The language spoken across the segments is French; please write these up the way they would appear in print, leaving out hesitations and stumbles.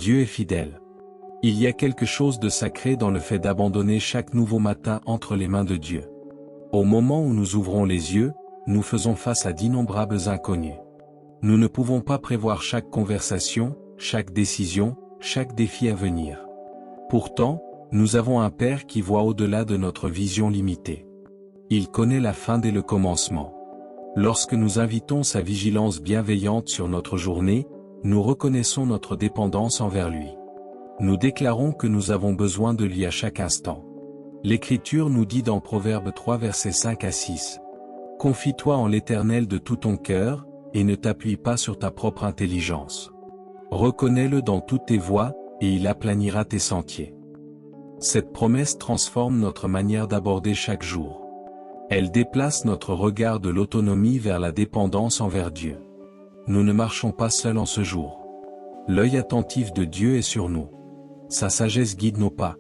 Dieu est fidèle. Il y a quelque chose de sacré dans le fait d'abandonner chaque nouveau matin entre les mains de Dieu. Au moment où nous ouvrons les yeux, nous faisons face à d'innombrables inconnus. Nous ne pouvons pas prévoir chaque conversation, chaque décision, chaque défi à venir. Pourtant, nous avons un Père qui voit au-delà de notre vision limitée. Il connaît la fin dès le commencement. Lorsque nous invitons sa vigilance bienveillante sur notre journée, nous reconnaissons notre dépendance envers lui. Nous déclarons que nous avons besoin de lui à chaque instant. L'Écriture nous dit dans Proverbes 3 versets 5 à 6. « Confie-toi en l'Éternel de tout ton cœur, et ne t'appuie pas sur ta propre intelligence. Reconnais-le dans toutes tes voies, et il aplanira tes sentiers. » Cette promesse transforme notre manière d'aborder chaque jour. Elle déplace notre regard de l'autonomie vers la dépendance envers Dieu. Nous ne marchons pas seuls en ce jour. L'œil attentif de Dieu est sur nous. Sa sagesse guide nos pas.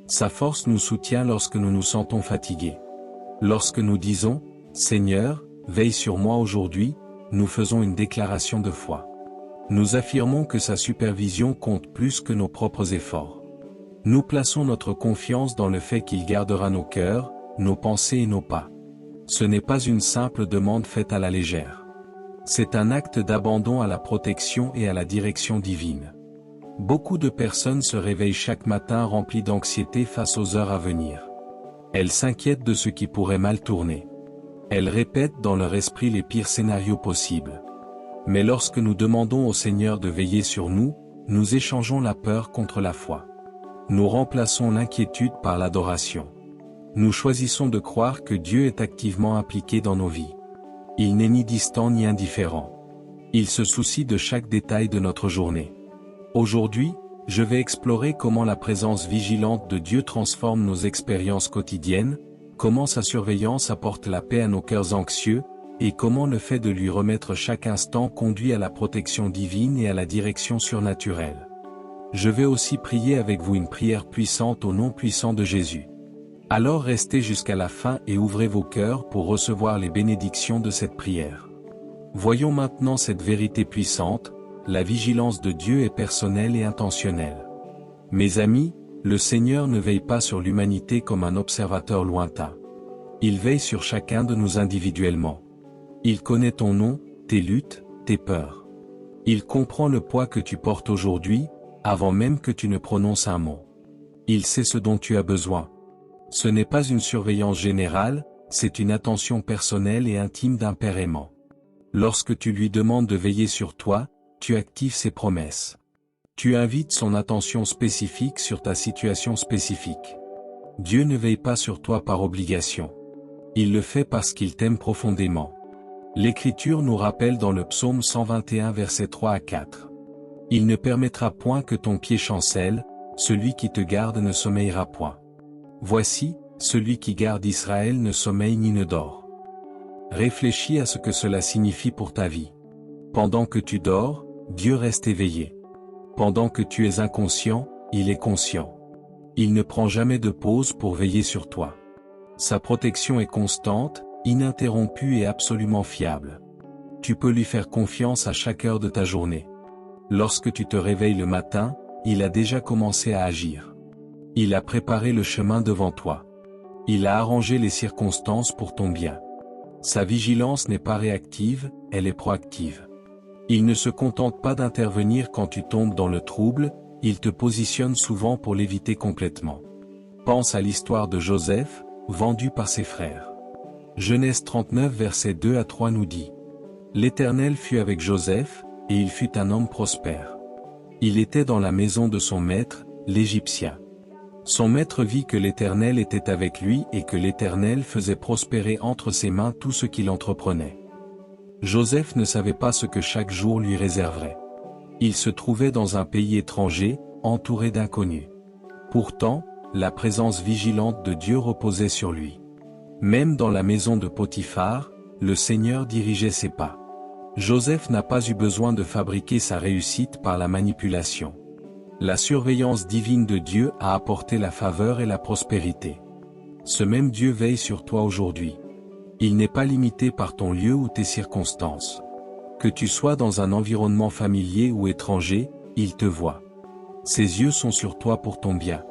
Sa force nous soutient lorsque nous nous sentons fatigués. Lorsque nous disons « Seigneur, veille sur moi aujourd'hui », nous faisons une déclaration de foi. Nous affirmons que sa supervision compte plus que nos propres efforts. Nous plaçons notre confiance dans le fait qu'il gardera nos cœurs, nos pensées et nos pas. Ce n'est pas une simple demande faite à la légère. C'est un acte d'abandon à la protection et à la direction divine. Beaucoup de personnes se réveillent chaque matin remplies d'anxiété face aux heures à venir. Elles s'inquiètent de ce qui pourrait mal tourner. Elles répètent dans leur esprit les pires scénarios possibles. Mais lorsque nous demandons au Seigneur de veiller sur nous, nous échangeons la peur contre la foi. Nous remplaçons l'inquiétude par l'adoration. Nous choisissons de croire que Dieu est activement impliqué dans nos vies. Il n'est ni distant ni indifférent. Il se soucie de chaque détail de notre journée. Aujourd'hui, je vais explorer comment la présence vigilante de Dieu transforme nos expériences quotidiennes, comment sa surveillance apporte la paix à nos cœurs anxieux, et comment le fait de lui remettre chaque instant conduit à la protection divine et à la direction surnaturelle. Je vais aussi prier avec vous une prière puissante au nom puissant de Jésus. Alors restez jusqu'à la fin et ouvrez vos cœurs pour recevoir les bénédictions de cette prière. Voyons maintenant cette vérité puissante, la vigilance de Dieu est personnelle et intentionnelle. Mes amis, le Seigneur ne veille pas sur l'humanité comme un observateur lointain. Il veille sur chacun de nous individuellement. Il connaît ton nom, tes luttes, tes peurs. Il comprend le poids que tu portes aujourd'hui, avant même que tu ne prononces un mot. Il sait ce dont tu as besoin. Ce n'est pas une surveillance générale, c'est une attention personnelle et intime d'un Père aimant. Lorsque tu lui demandes de veiller sur toi, tu actives ses promesses. Tu invites son attention spécifique sur ta situation spécifique. Dieu ne veille pas sur toi par obligation. Il le fait parce qu'il t'aime profondément. L'Écriture nous rappelle dans le psaume 121 versets 3 à 4. « Il ne permettra point que ton pied chancelle, celui qui te garde ne sommeillera point. Voici, celui qui garde Israël ne sommeille ni ne dort. » Réfléchis à ce que cela signifie pour ta vie. Pendant que tu dors, Dieu reste éveillé. Pendant que tu es inconscient, il est conscient. Il ne prend jamais de pause pour veiller sur toi. Sa protection est constante, ininterrompue et absolument fiable. Tu peux lui faire confiance à chaque heure de ta journée. Lorsque tu te réveilles le matin, il a déjà commencé à agir. Il a préparé le chemin devant toi. Il a arrangé les circonstances pour ton bien. Sa vigilance n'est pas réactive, elle est proactive. Il ne se contente pas d'intervenir quand tu tombes dans le trouble, il te positionne souvent pour l'éviter complètement. Pense à l'histoire de Joseph, vendu par ses frères. Genèse 39 versets 2 à 3 nous dit « L'Éternel fut avec Joseph, et il fut un homme prospère. Il était dans la maison de son maître, l'Égyptien. Son maître vit que l'Éternel était avec lui et que l'Éternel faisait prospérer entre ses mains tout ce qu'il entreprenait. Joseph ne savait pas ce que chaque jour lui réserverait. Il se trouvait dans un pays étranger, entouré d'inconnus. Pourtant, la présence vigilante de Dieu reposait sur lui. Même dans la maison de Potiphar, le Seigneur dirigeait ses pas. Joseph n'a pas eu besoin de fabriquer sa réussite par la manipulation. La surveillance divine de Dieu a apporté la faveur et la prospérité. Ce même Dieu veille sur toi aujourd'hui. Il n'est pas limité par ton lieu ou tes circonstances. Que tu sois dans un environnement familier ou étranger, il te voit. Ses yeux sont sur toi pour ton bien.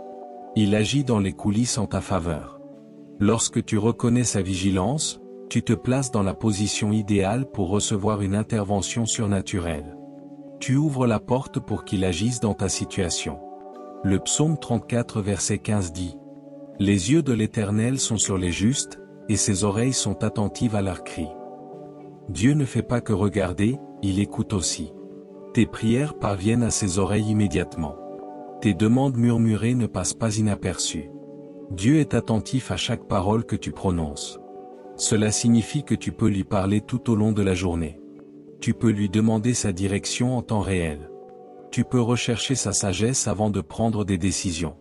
Il agit dans les coulisses en ta faveur. Lorsque tu reconnais sa vigilance, tu te places dans la position idéale pour recevoir une intervention surnaturelle. Tu ouvres la porte pour qu'il agisse dans ta situation. Le psaume 34 verset 15 dit: « Les yeux de l'Éternel sont sur les justes, et ses oreilles sont attentives à leurs cris. » Dieu ne fait pas que regarder, il écoute aussi. Tes prières parviennent à ses oreilles immédiatement. Tes demandes murmurées ne passent pas inaperçues. Dieu est attentif à chaque parole que tu prononces. Cela signifie que tu peux lui parler tout au long de la journée. Tu peux lui demander sa direction en temps réel. Tu peux rechercher sa sagesse avant de prendre des décisions.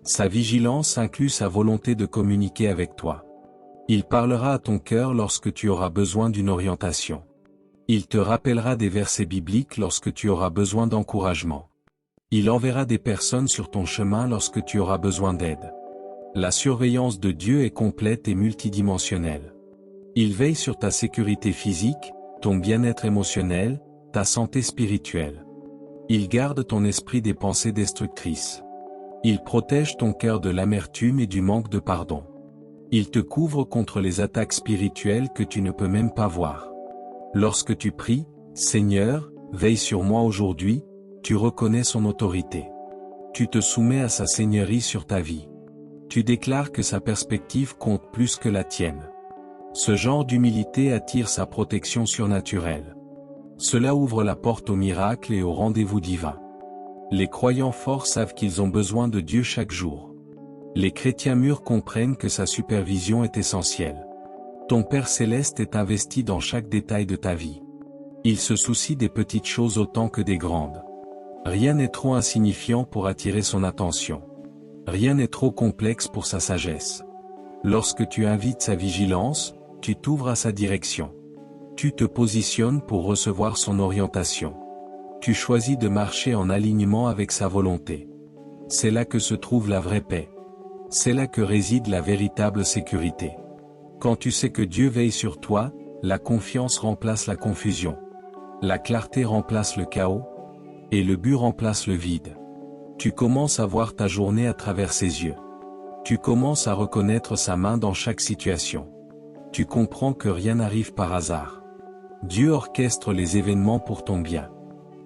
Sa vigilance inclut sa volonté de communiquer avec toi. Il parlera à ton cœur lorsque tu auras besoin d'une orientation. Il te rappellera des versets bibliques lorsque tu auras besoin d'encouragement. Il enverra des personnes sur ton chemin lorsque tu auras besoin d'aide. La surveillance de Dieu est complète et multidimensionnelle. Il veille sur ta sécurité physique, ton bien-être émotionnel, ta santé spirituelle. Il garde ton esprit des pensées destructrices. Il protège ton cœur de l'amertume et du manque de pardon. Il te couvre contre les attaques spirituelles que tu ne peux même pas voir. Lorsque tu pries, « Seigneur, veille sur moi aujourd'hui », tu reconnais son autorité. Tu te soumets à sa seigneurie sur ta vie. Tu déclares que sa perspective compte plus que la tienne. Ce genre d'humilité attire sa protection surnaturelle. Cela ouvre la porte au miracle et au rendez-vous divin. Les croyants forts savent qu'ils ont besoin de Dieu chaque jour. Les chrétiens mûrs comprennent que sa supervision est essentielle. Ton Père céleste est investi dans chaque détail de ta vie. Il se soucie des petites choses autant que des grandes. Rien n'est trop insignifiant pour attirer son attention. Rien n'est trop complexe pour sa sagesse. Lorsque tu invites sa vigilance, tu t'ouvres à sa direction. Tu te positionnes pour recevoir son orientation. Tu choisis de marcher en alignement avec sa volonté. C'est là que se trouve la vraie paix. C'est là que réside la véritable sécurité. Quand tu sais que Dieu veille sur toi, la confiance remplace la confusion. La clarté remplace le chaos. Et le but remplace le vide. Tu commences à voir ta journée à travers ses yeux. Tu commences à reconnaître sa main dans chaque situation. Tu comprends que rien n'arrive par hasard. Dieu orchestre les événements pour ton bien.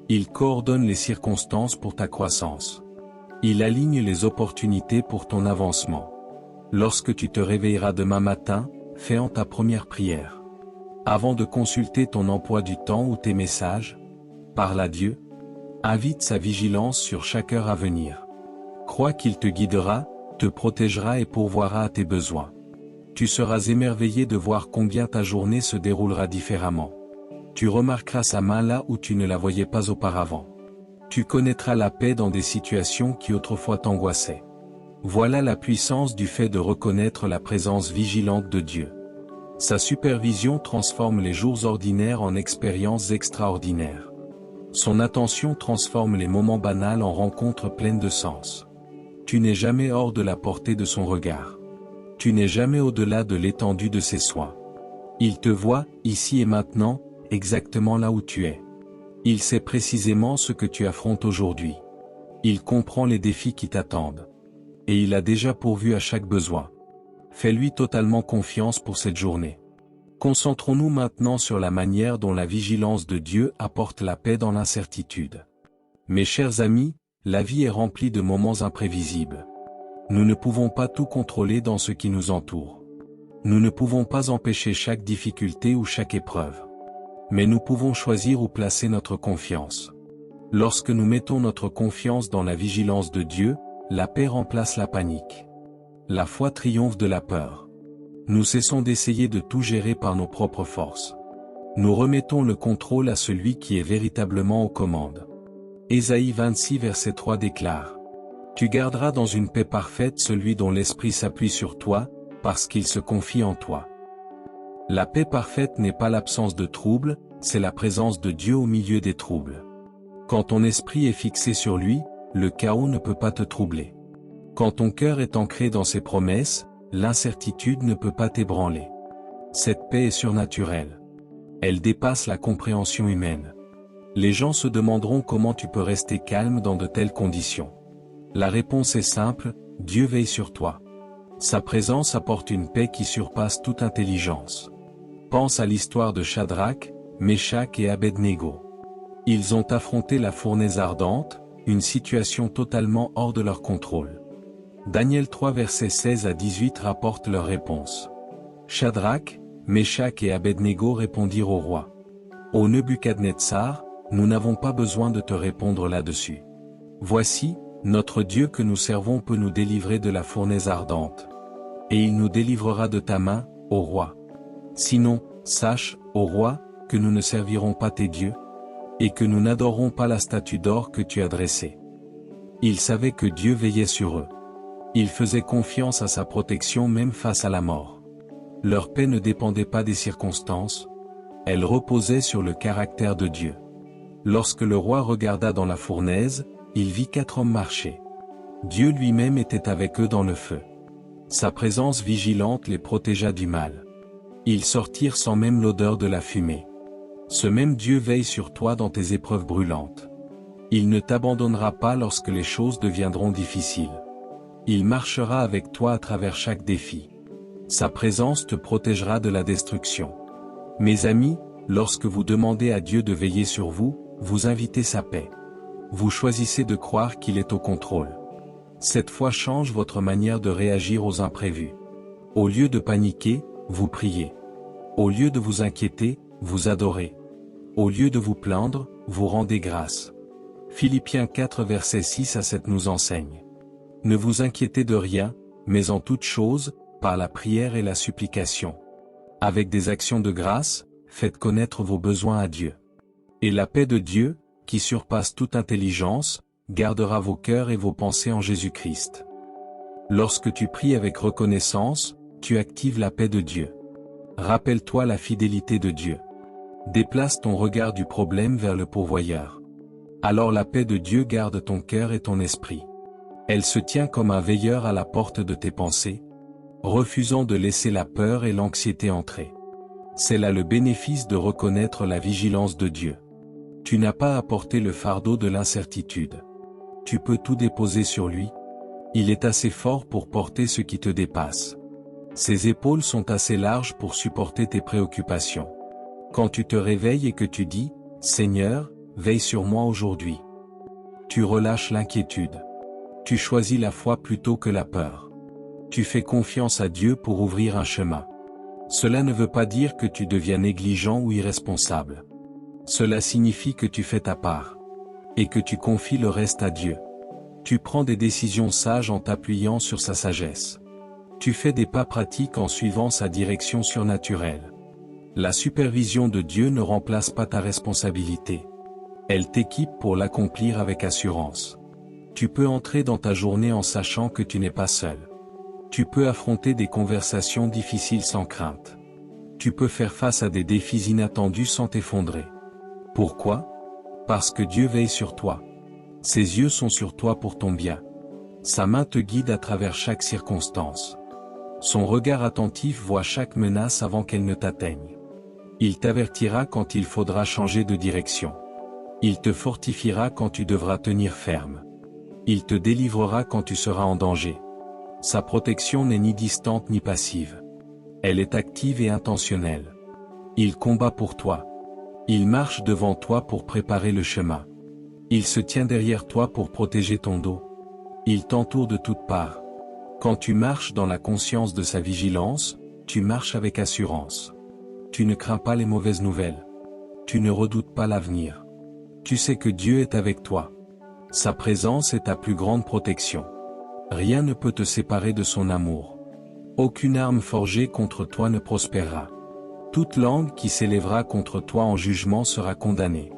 Il coordonne les circonstances pour ta croissance. Il aligne les opportunités pour ton avancement. Lorsque tu te réveilleras demain matin, fais en ta première prière. Avant de consulter ton emploi du temps ou tes messages, parle à Dieu. Invite sa vigilance sur chaque heure à venir. Crois qu'il te guidera, te protégera et pourvoira à tes besoins. Tu seras émerveillé de voir combien ta journée se déroulera différemment. Tu remarqueras sa main là où tu ne la voyais pas auparavant. Tu connaîtras la paix dans des situations qui autrefois t'angoissaient. Voilà la puissance du fait de reconnaître la présence vigilante de Dieu. Sa supervision transforme les jours ordinaires en expériences extraordinaires. Son attention transforme les moments banals en rencontres pleines de sens. Tu n'es jamais hors de la portée de son regard. Tu n'es jamais au-delà de l'étendue de ses soins. Il te voit, ici et maintenant, exactement là où tu es. Il sait précisément ce que tu affrontes aujourd'hui. Il comprend les défis qui t'attendent. Et il a déjà pourvu à chaque besoin. Fais-lui totalement confiance pour cette journée. Concentrons-nous maintenant sur la manière dont la vigilance de Dieu apporte la paix dans l'incertitude. Mes chers amis, la vie est remplie de moments imprévisibles. Nous ne pouvons pas tout contrôler dans ce qui nous entoure. Nous ne pouvons pas empêcher chaque difficulté ou chaque épreuve. Mais nous pouvons choisir où placer notre confiance. Lorsque nous mettons notre confiance dans la vigilance de Dieu, la paix remplace la panique. La foi triomphe de la peur. Nous cessons d'essayer de tout gérer par nos propres forces. Nous remettons le contrôle à celui qui est véritablement aux commandes. Ésaïe 26 verset 3 déclare: « Tu garderas dans une paix parfaite celui dont l'esprit s'appuie sur toi, parce qu'il se confie en toi. » La paix parfaite n'est pas l'absence de troubles, c'est la présence de Dieu au milieu des troubles. Quand ton esprit est fixé sur lui, le chaos ne peut pas te troubler. Quand ton cœur est ancré dans ses promesses, l'incertitude ne peut pas t'ébranler. Cette paix est surnaturelle. Elle dépasse la compréhension humaine. Les gens se demanderont comment tu peux rester calme dans de telles conditions. La réponse est simple, Dieu veille sur toi. Sa présence apporte une paix qui surpasse toute intelligence. Pense à l'histoire de Shadrach, Meshach et Abednego. Ils ont affronté la fournaise ardente, une situation totalement hors de leur contrôle. Daniel 3 versets 16 à 18 rapporte leur réponse. Shadrach, Meshach et Abednego répondirent au roi. Ô Nebuchadnezzar, nous n'avons pas besoin de te répondre là-dessus. Voici, notre Dieu que nous servons peut nous délivrer de la fournaise ardente. Et il nous délivrera de ta main, ô roi. Sinon, sache, ô roi, que nous ne servirons pas tes dieux, et que nous n'adorerons pas la statue d'or que tu as dressée. Ils savaient que Dieu veillait sur eux. Ils faisaient confiance à sa protection même face à la mort. Leur paix ne dépendait pas des circonstances, elle reposait sur le caractère de Dieu. Lorsque le roi regarda dans la fournaise, il vit 4 hommes marcher. Dieu lui-même était avec eux dans le feu. Sa présence vigilante les protégea du mal. Ils sortirent sans même l'odeur de la fumée. Ce même Dieu veille sur toi dans tes épreuves brûlantes. Il ne t'abandonnera pas lorsque les choses deviendront difficiles. Il marchera avec toi à travers chaque défi. Sa présence te protégera de la destruction. Mes amis, lorsque vous demandez à Dieu de veiller sur vous, vous invitez sa paix. Vous choisissez de croire qu'il est au contrôle. Cette foi change votre manière de réagir aux imprévus. Au lieu de paniquer, vous priez. Au lieu de vous inquiéter, vous adorez. Au lieu de vous plaindre, vous rendez grâce. Philippiens 4 versets 6 à 7 nous enseigne. Ne vous inquiétez de rien, mais en toute chose, par la prière et la supplication. Avec des actions de grâce, faites connaître vos besoins à Dieu. Et la paix de Dieu, qui surpasse toute intelligence, gardera vos cœurs et vos pensées en Jésus-Christ. Lorsque tu pries avec reconnaissance, tu actives la paix de Dieu. Rappelle-toi la fidélité de Dieu. Déplace ton regard du problème vers le pourvoyeur. Alors la paix de Dieu garde ton cœur et ton esprit. Elle se tient comme un veilleur à la porte de tes pensées, refusant de laisser la peur et l'anxiété entrer. C'est là le bénéfice de reconnaître la vigilance de Dieu. Tu n'as pas à porter le fardeau de l'incertitude. Tu peux tout déposer sur lui. Il est assez fort pour porter ce qui te dépasse. Ses épaules sont assez larges pour supporter tes préoccupations. Quand tu te réveilles et que tu dis, « Seigneur, veille sur moi aujourd'hui », tu relâches l'inquiétude. Tu choisis la foi plutôt que la peur. Tu fais confiance à Dieu pour ouvrir un chemin. Cela ne veut pas dire que tu deviens négligent ou irresponsable. Cela signifie que tu fais ta part. Et que tu confies le reste à Dieu. Tu prends des décisions sages en t'appuyant sur sa sagesse. Tu fais des pas pratiques en suivant sa direction surnaturelle. La supervision de Dieu ne remplace pas ta responsabilité. Elle t'équipe pour l'accomplir avec assurance. Tu peux entrer dans ta journée en sachant que tu n'es pas seul. Tu peux affronter des conversations difficiles sans crainte. Tu peux faire face à des défis inattendus sans t'effondrer. Pourquoi ? Parce que Dieu veille sur toi. Ses yeux sont sur toi pour ton bien. Sa main te guide à travers chaque circonstance. Son regard attentif voit chaque menace avant qu'elle ne t'atteigne. Il t'avertira quand il faudra changer de direction. Il te fortifiera quand tu devras tenir ferme. Il te délivrera quand tu seras en danger. Sa protection n'est ni distante ni passive. Elle est active et intentionnelle. Il combat pour toi. Il marche devant toi pour préparer le chemin. Il se tient derrière toi pour protéger ton dos. Il t'entoure de toutes parts. Quand tu marches dans la conscience de sa vigilance, tu marches avec assurance. Tu ne crains pas les mauvaises nouvelles. Tu ne redoutes pas l'avenir. Tu sais que Dieu est avec toi. Sa présence est ta plus grande protection. Rien ne peut te séparer de son amour. Aucune arme forgée contre toi ne prospérera. Toute langue qui s'élèvera contre toi en jugement sera condamnée.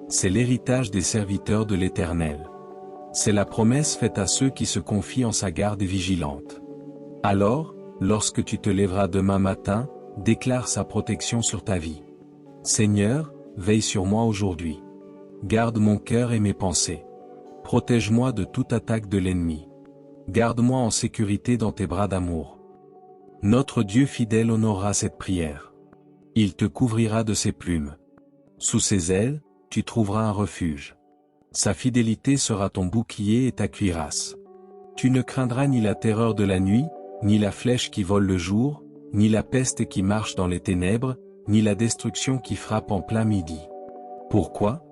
C'est l'héritage des serviteurs de l'Éternel. C'est la promesse faite à ceux qui se confient en sa garde vigilante. Alors, lorsque tu te lèveras demain matin, déclare sa protection sur ta vie. Seigneur, veille sur moi aujourd'hui. Garde mon cœur et mes pensées. Protège-moi de toute attaque de l'ennemi. Garde-moi en sécurité dans tes bras d'amour. Notre Dieu fidèle honorera cette prière. Il te couvrira de ses plumes. Sous ses ailes, tu trouveras un refuge. Sa fidélité sera ton bouclier et ta cuirasse. Tu ne craindras ni la terreur de la nuit, ni la flèche qui vole le jour, ni la peste qui marche dans les ténèbres, ni la destruction qui frappe en plein midi. Pourquoi?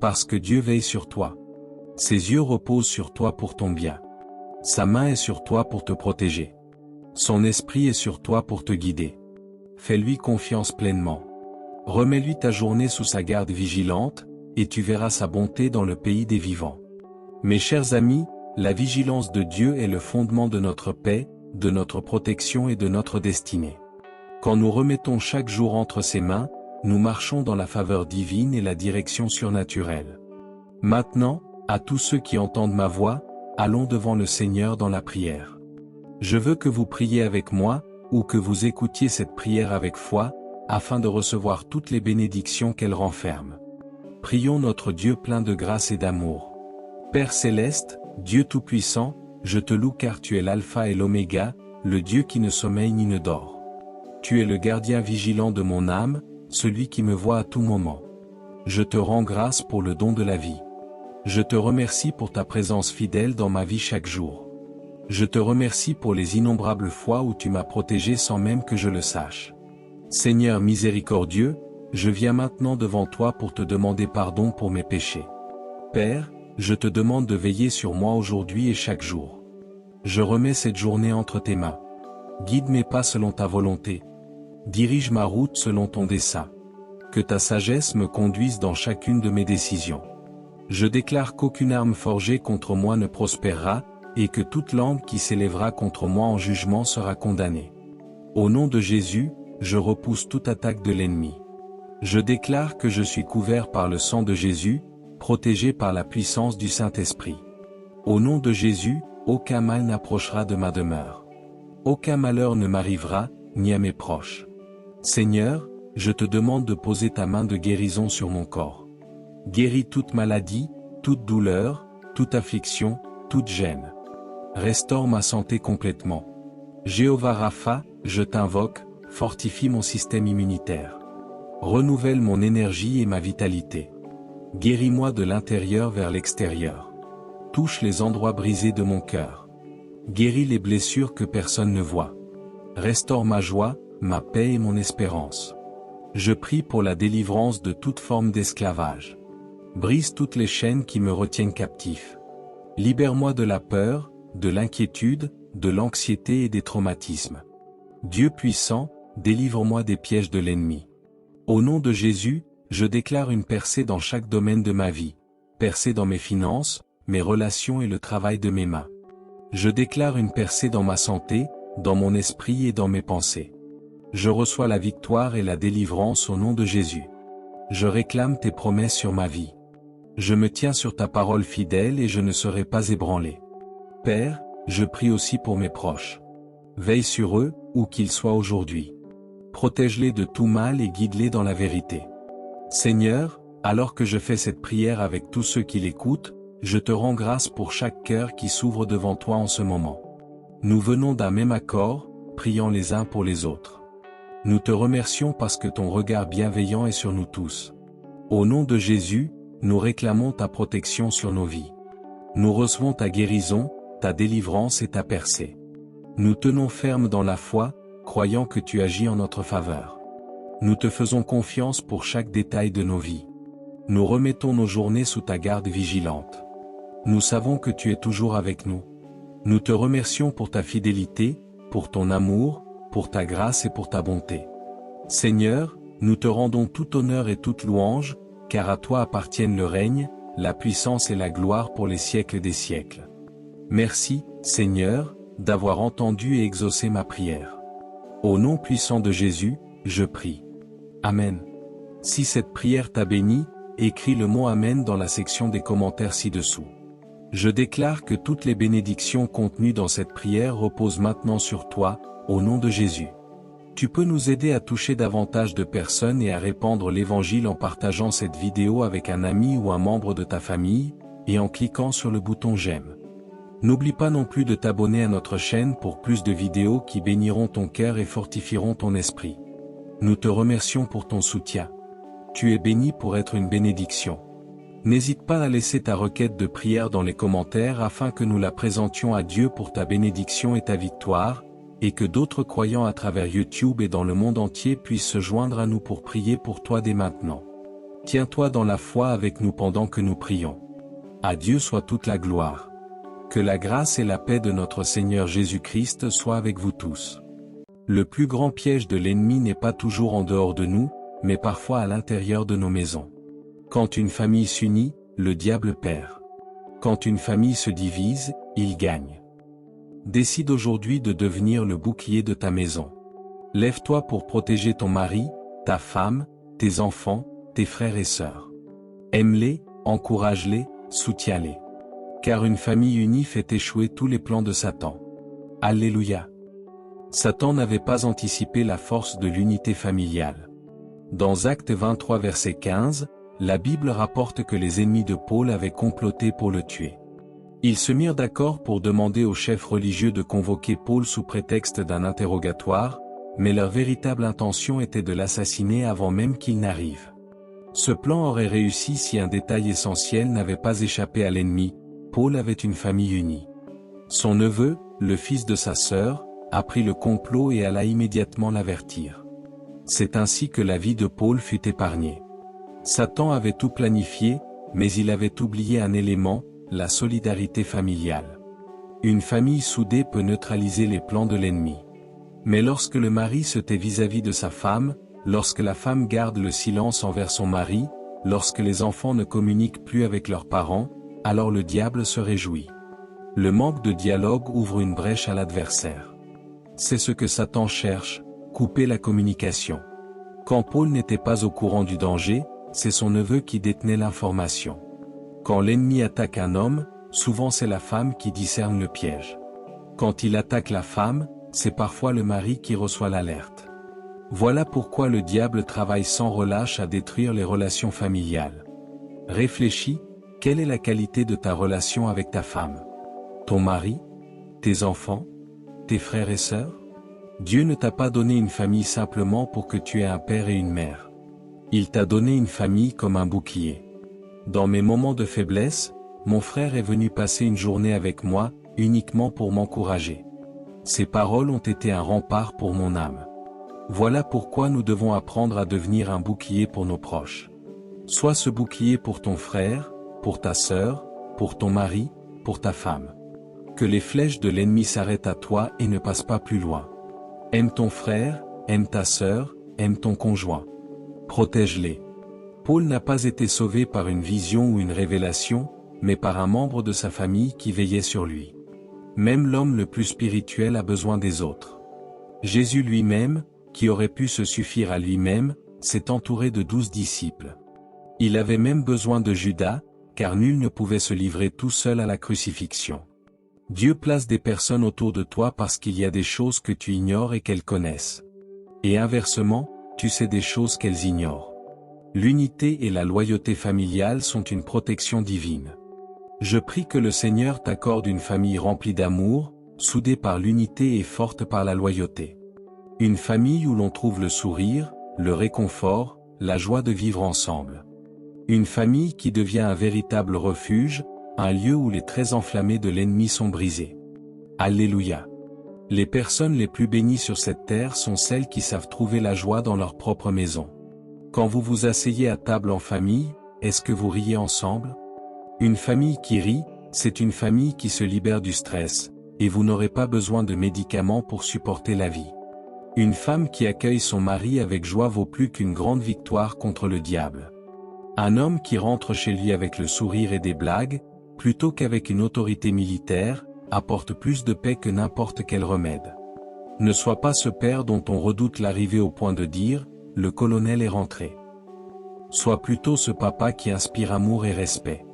Parce que Dieu veille sur toi. Ses yeux reposent sur toi pour ton bien. Sa main est sur toi pour te protéger. Son esprit est sur toi pour te guider. Fais-lui confiance pleinement. Remets-lui ta journée sous sa garde vigilante, et tu verras sa bonté dans le pays des vivants. Mes chers amis, la vigilance de Dieu est le fondement de notre paix, de notre protection et de notre destinée. Quand nous remettons chaque jour entre ses mains, nous marchons dans la faveur divine et la direction surnaturelle. Maintenant, à tous ceux qui entendent ma voix, allons devant le Seigneur dans la prière. Je veux que vous priez avec moi, ou que vous écoutiez cette prière avec foi, afin de recevoir toutes les bénédictions qu'elle renferme. Prions notre Dieu plein de grâce et d'amour. Père céleste, Dieu tout-puissant, je te loue car tu es l'alpha et l'oméga, le Dieu qui ne sommeille ni ne dort. Tu es le gardien vigilant de mon âme, celui qui me voit à tout moment. Je te rends grâce pour le don de la vie. Je te remercie pour ta présence fidèle dans ma vie chaque jour. Je te remercie pour les innombrables fois où tu m'as protégé sans même que je le sache. Seigneur miséricordieux, je viens maintenant devant toi pour te demander pardon pour mes péchés. Père, je te demande de veiller sur moi aujourd'hui et chaque jour. Je remets cette journée entre tes mains. Guide mes pas selon ta volonté. Dirige ma route selon ton dessein. Que ta sagesse me conduise dans chacune de mes décisions. Je déclare qu'aucune arme forgée contre moi ne prospérera, et que toute langue qui s'élèvera contre moi en jugement sera condamnée. Au nom de Jésus, je repousse toute attaque de l'ennemi. Je déclare que je suis couvert par le sang de Jésus, protégé par la puissance du Saint-Esprit. Au nom de Jésus, aucun mal n'approchera de ma demeure. Aucun malheur ne m'arrivera, ni à mes proches. Seigneur, je te demande de poser ta main de guérison sur mon corps. Guéris toute maladie, toute douleur, toute affliction, toute gêne. Restaure ma santé complètement. Jéhovah Rapha, je t'invoque, fortifie mon système immunitaire. Renouvelle mon énergie et ma vitalité. Guéris-moi de l'intérieur vers l'extérieur. Touche les endroits brisés de mon cœur. Guéris les blessures que personne ne voit. Restaure ma joie, ma paix et mon espérance. Je prie pour la délivrance de toute forme d'esclavage. Brise toutes les chaînes qui me retiennent captif. Libère-moi de la peur, de l'inquiétude, de l'anxiété et des traumatismes. Dieu puissant, délivre-moi des pièges de l'ennemi. Au nom de Jésus, je déclare une percée dans chaque domaine de ma vie, percée dans mes finances, mes relations et le travail de mes mains. Je déclare une percée dans ma santé, dans mon esprit et dans mes pensées. Je reçois la victoire et la délivrance au nom de Jésus. Je réclame tes promesses sur ma vie. Je me tiens sur ta parole fidèle et je ne serai pas ébranlé. Père, je prie aussi pour mes proches. Veille sur eux, où qu'ils soient aujourd'hui. Protège-les de tout mal et guide-les dans la vérité. Seigneur, alors que je fais cette prière avec tous ceux qui l'écoutent, je te rends grâce pour chaque cœur qui s'ouvre devant toi en ce moment. Nous venons d'un même accord, priant les uns pour les autres. Nous te remercions parce que ton regard bienveillant est sur nous tous. Au nom de Jésus, nous réclamons ta protection sur nos vies. Nous recevons ta guérison, ta délivrance et ta percée. Nous tenons ferme dans la foi, croyant que tu agis en notre faveur. Nous te faisons confiance pour chaque détail de nos vies. Nous remettons nos journées sous ta garde vigilante. Nous savons que tu es toujours avec nous. Nous te remercions pour ta fidélité, pour ton amour, pour ta grâce et pour ta bonté. Seigneur, nous te rendons tout honneur et toute louange, car à toi appartiennent le règne, la puissance et la gloire pour les siècles des siècles. Merci, Seigneur, d'avoir entendu et exaucé ma prière. Au nom puissant de Jésus, je prie. Amen. Si cette prière t'a béni, écris le mot Amen dans la section des commentaires ci-dessous. Je déclare que toutes les bénédictions contenues dans cette prière reposent maintenant sur toi, au nom de Jésus. Tu peux nous aider à toucher davantage de personnes et à répandre l'évangile en partageant cette vidéo avec un ami ou un membre de ta famille, et en cliquant sur le bouton j'aime. N'oublie pas non plus de t'abonner à notre chaîne pour plus de vidéos qui béniront ton cœur et fortifieront ton esprit. Nous te remercions pour ton soutien. tu es béni pour être une bénédiction. N'hésite pas à laisser ta requête de prière dans les commentaires afin que nous la présentions à Dieu pour ta bénédiction et ta victoire, et que d'autres croyants à travers YouTube et dans le monde entier puissent se joindre à nous pour prier pour toi dès maintenant. Tiens-toi dans la foi avec nous pendant que nous prions. À Dieu soit toute la gloire. Que la grâce et la paix de notre Seigneur Jésus-Christ soient avec vous tous. Le plus grand piège de l'ennemi n'est pas toujours en dehors de nous, mais parfois à l'intérieur de nos maisons. Quand une famille s'unit, le diable perd. Quand une famille se divise, il gagne. Décide aujourd'hui de devenir le bouclier de ta maison. Lève-toi pour protéger ton mari, ta femme, tes enfants, tes frères et sœurs. Aime-les, encourage-les, soutiens-les. Car une famille unie fait échouer tous les plans de Satan. Alléluia. Satan n'avait pas anticipé la force de l'unité familiale. Dans Actes 23 verset 15, la Bible rapporte que les ennemis de Paul avaient comploté pour le tuer. Ils se mirent d'accord pour demander aux chefs religieux de convoquer Paul sous prétexte d'un interrogatoire, mais leur véritable intention était de l'assassiner avant même qu'il n'arrive. Ce plan aurait réussi si un détail essentiel n'avait pas échappé à l'ennemi: Paul avait une famille unie. Son neveu, le fils de sa sœur, apprit le complot et alla immédiatement l'avertir. C'est ainsi que la vie de Paul fut épargnée. Satan avait tout planifié, mais il avait oublié un élément, la solidarité familiale. Une famille soudée peut neutraliser les plans de l'ennemi. Mais lorsque le mari se tait vis-à-vis de sa femme, lorsque la femme garde le silence envers son mari, lorsque les enfants ne communiquent plus avec leurs parents, alors le diable se réjouit. Le manque de dialogue ouvre une brèche à l'adversaire. C'est ce que Satan cherche, couper la communication. Quand Paul n'était pas au courant du danger, c'est son neveu qui détenait l'information. Quand l'ennemi attaque un homme, souvent c'est la femme qui discerne le piège. Quand il attaque la femme, c'est parfois le mari qui reçoit l'alerte. Voilà pourquoi le diable travaille sans relâche à détruire les relations familiales. Réfléchis, quelle est la qualité de ta relation avec ta femme? Ton mari? Tes enfants? Tes frères et sœurs? Dieu ne t'a pas donné une famille simplement pour que tu aies un père et une mère. Il t'a donné une famille comme un bouclier. Dans mes moments de faiblesse, mon frère est venu passer une journée avec moi, uniquement pour m'encourager. Ses paroles ont été un rempart pour mon âme. Voilà pourquoi nous devons apprendre à devenir un bouclier pour nos proches. Sois ce bouclier pour ton frère, pour ta sœur, pour ton mari, pour ta femme. Que les flèches de l'ennemi s'arrêtent à toi et ne passent pas plus loin. Aime ton frère, aime ta sœur, aime ton conjoint. Protège-les. Paul n'a pas été sauvé par une vision ou une révélation, mais par un membre de sa famille qui veillait sur lui. Même l'homme le plus spirituel a besoin des autres. Jésus lui-même, qui aurait pu se suffire à lui-même, s'est entouré de 12 disciples. Il avait même besoin de Judas, car nul ne pouvait se livrer tout seul à la crucifixion. Dieu place des personnes autour de toi parce qu'il y a des choses que tu ignores et qu'elles connaissent. Et inversement, tu sais des choses qu'elles ignorent. L'unité et la loyauté familiale sont une protection divine. Je prie que le Seigneur t'accorde une famille remplie d'amour, soudée par l'unité et forte par la loyauté. Une famille où l'on trouve le sourire, le réconfort, la joie de vivre ensemble. Une famille qui devient un véritable refuge, un lieu où les traits enflammés de l'ennemi sont brisés. Alléluia. Les personnes les plus bénies sur cette terre sont celles qui savent trouver la joie dans leur propre maison. Quand vous vous asseyez à table en famille, est-ce que vous riez ensemble? Une famille qui rit, c'est une famille qui se libère du stress, et vous n'aurez pas besoin de médicaments pour supporter la vie. Une femme qui accueille son mari avec joie vaut plus qu'une grande victoire contre le diable. Un homme qui rentre chez lui avec le sourire et des blagues, plutôt qu'avec une autorité militaire, apporte plus de paix que n'importe quel remède. Ne sois pas ce père dont on redoute l'arrivée au point de dire « le colonel est rentré ». Sois plutôt ce papa qui inspire amour et respect.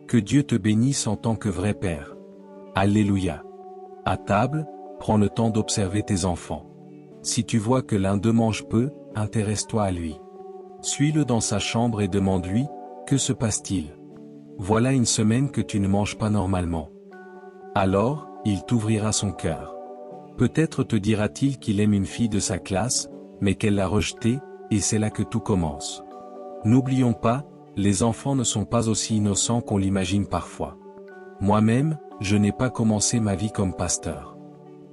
Que Dieu te bénisse en tant que vrai père. Alléluia. À table, prends le temps d'observer tes enfants. Si tu vois que l'un d'eux mange peu, intéresse-toi à lui. Suis-le dans sa chambre et demande-lui « que se passe-t-il ? Voilà une semaine que tu ne manges pas normalement. » Alors, il t'ouvrira son cœur. Peut-être te dira-t-il qu'il aime une fille de sa classe, mais qu'elle l'a rejetée, et c'est là que tout commence. N'oublions pas, les enfants ne sont pas aussi innocents qu'on l'imagine parfois. Moi-même, je n'ai pas commencé ma vie comme pasteur.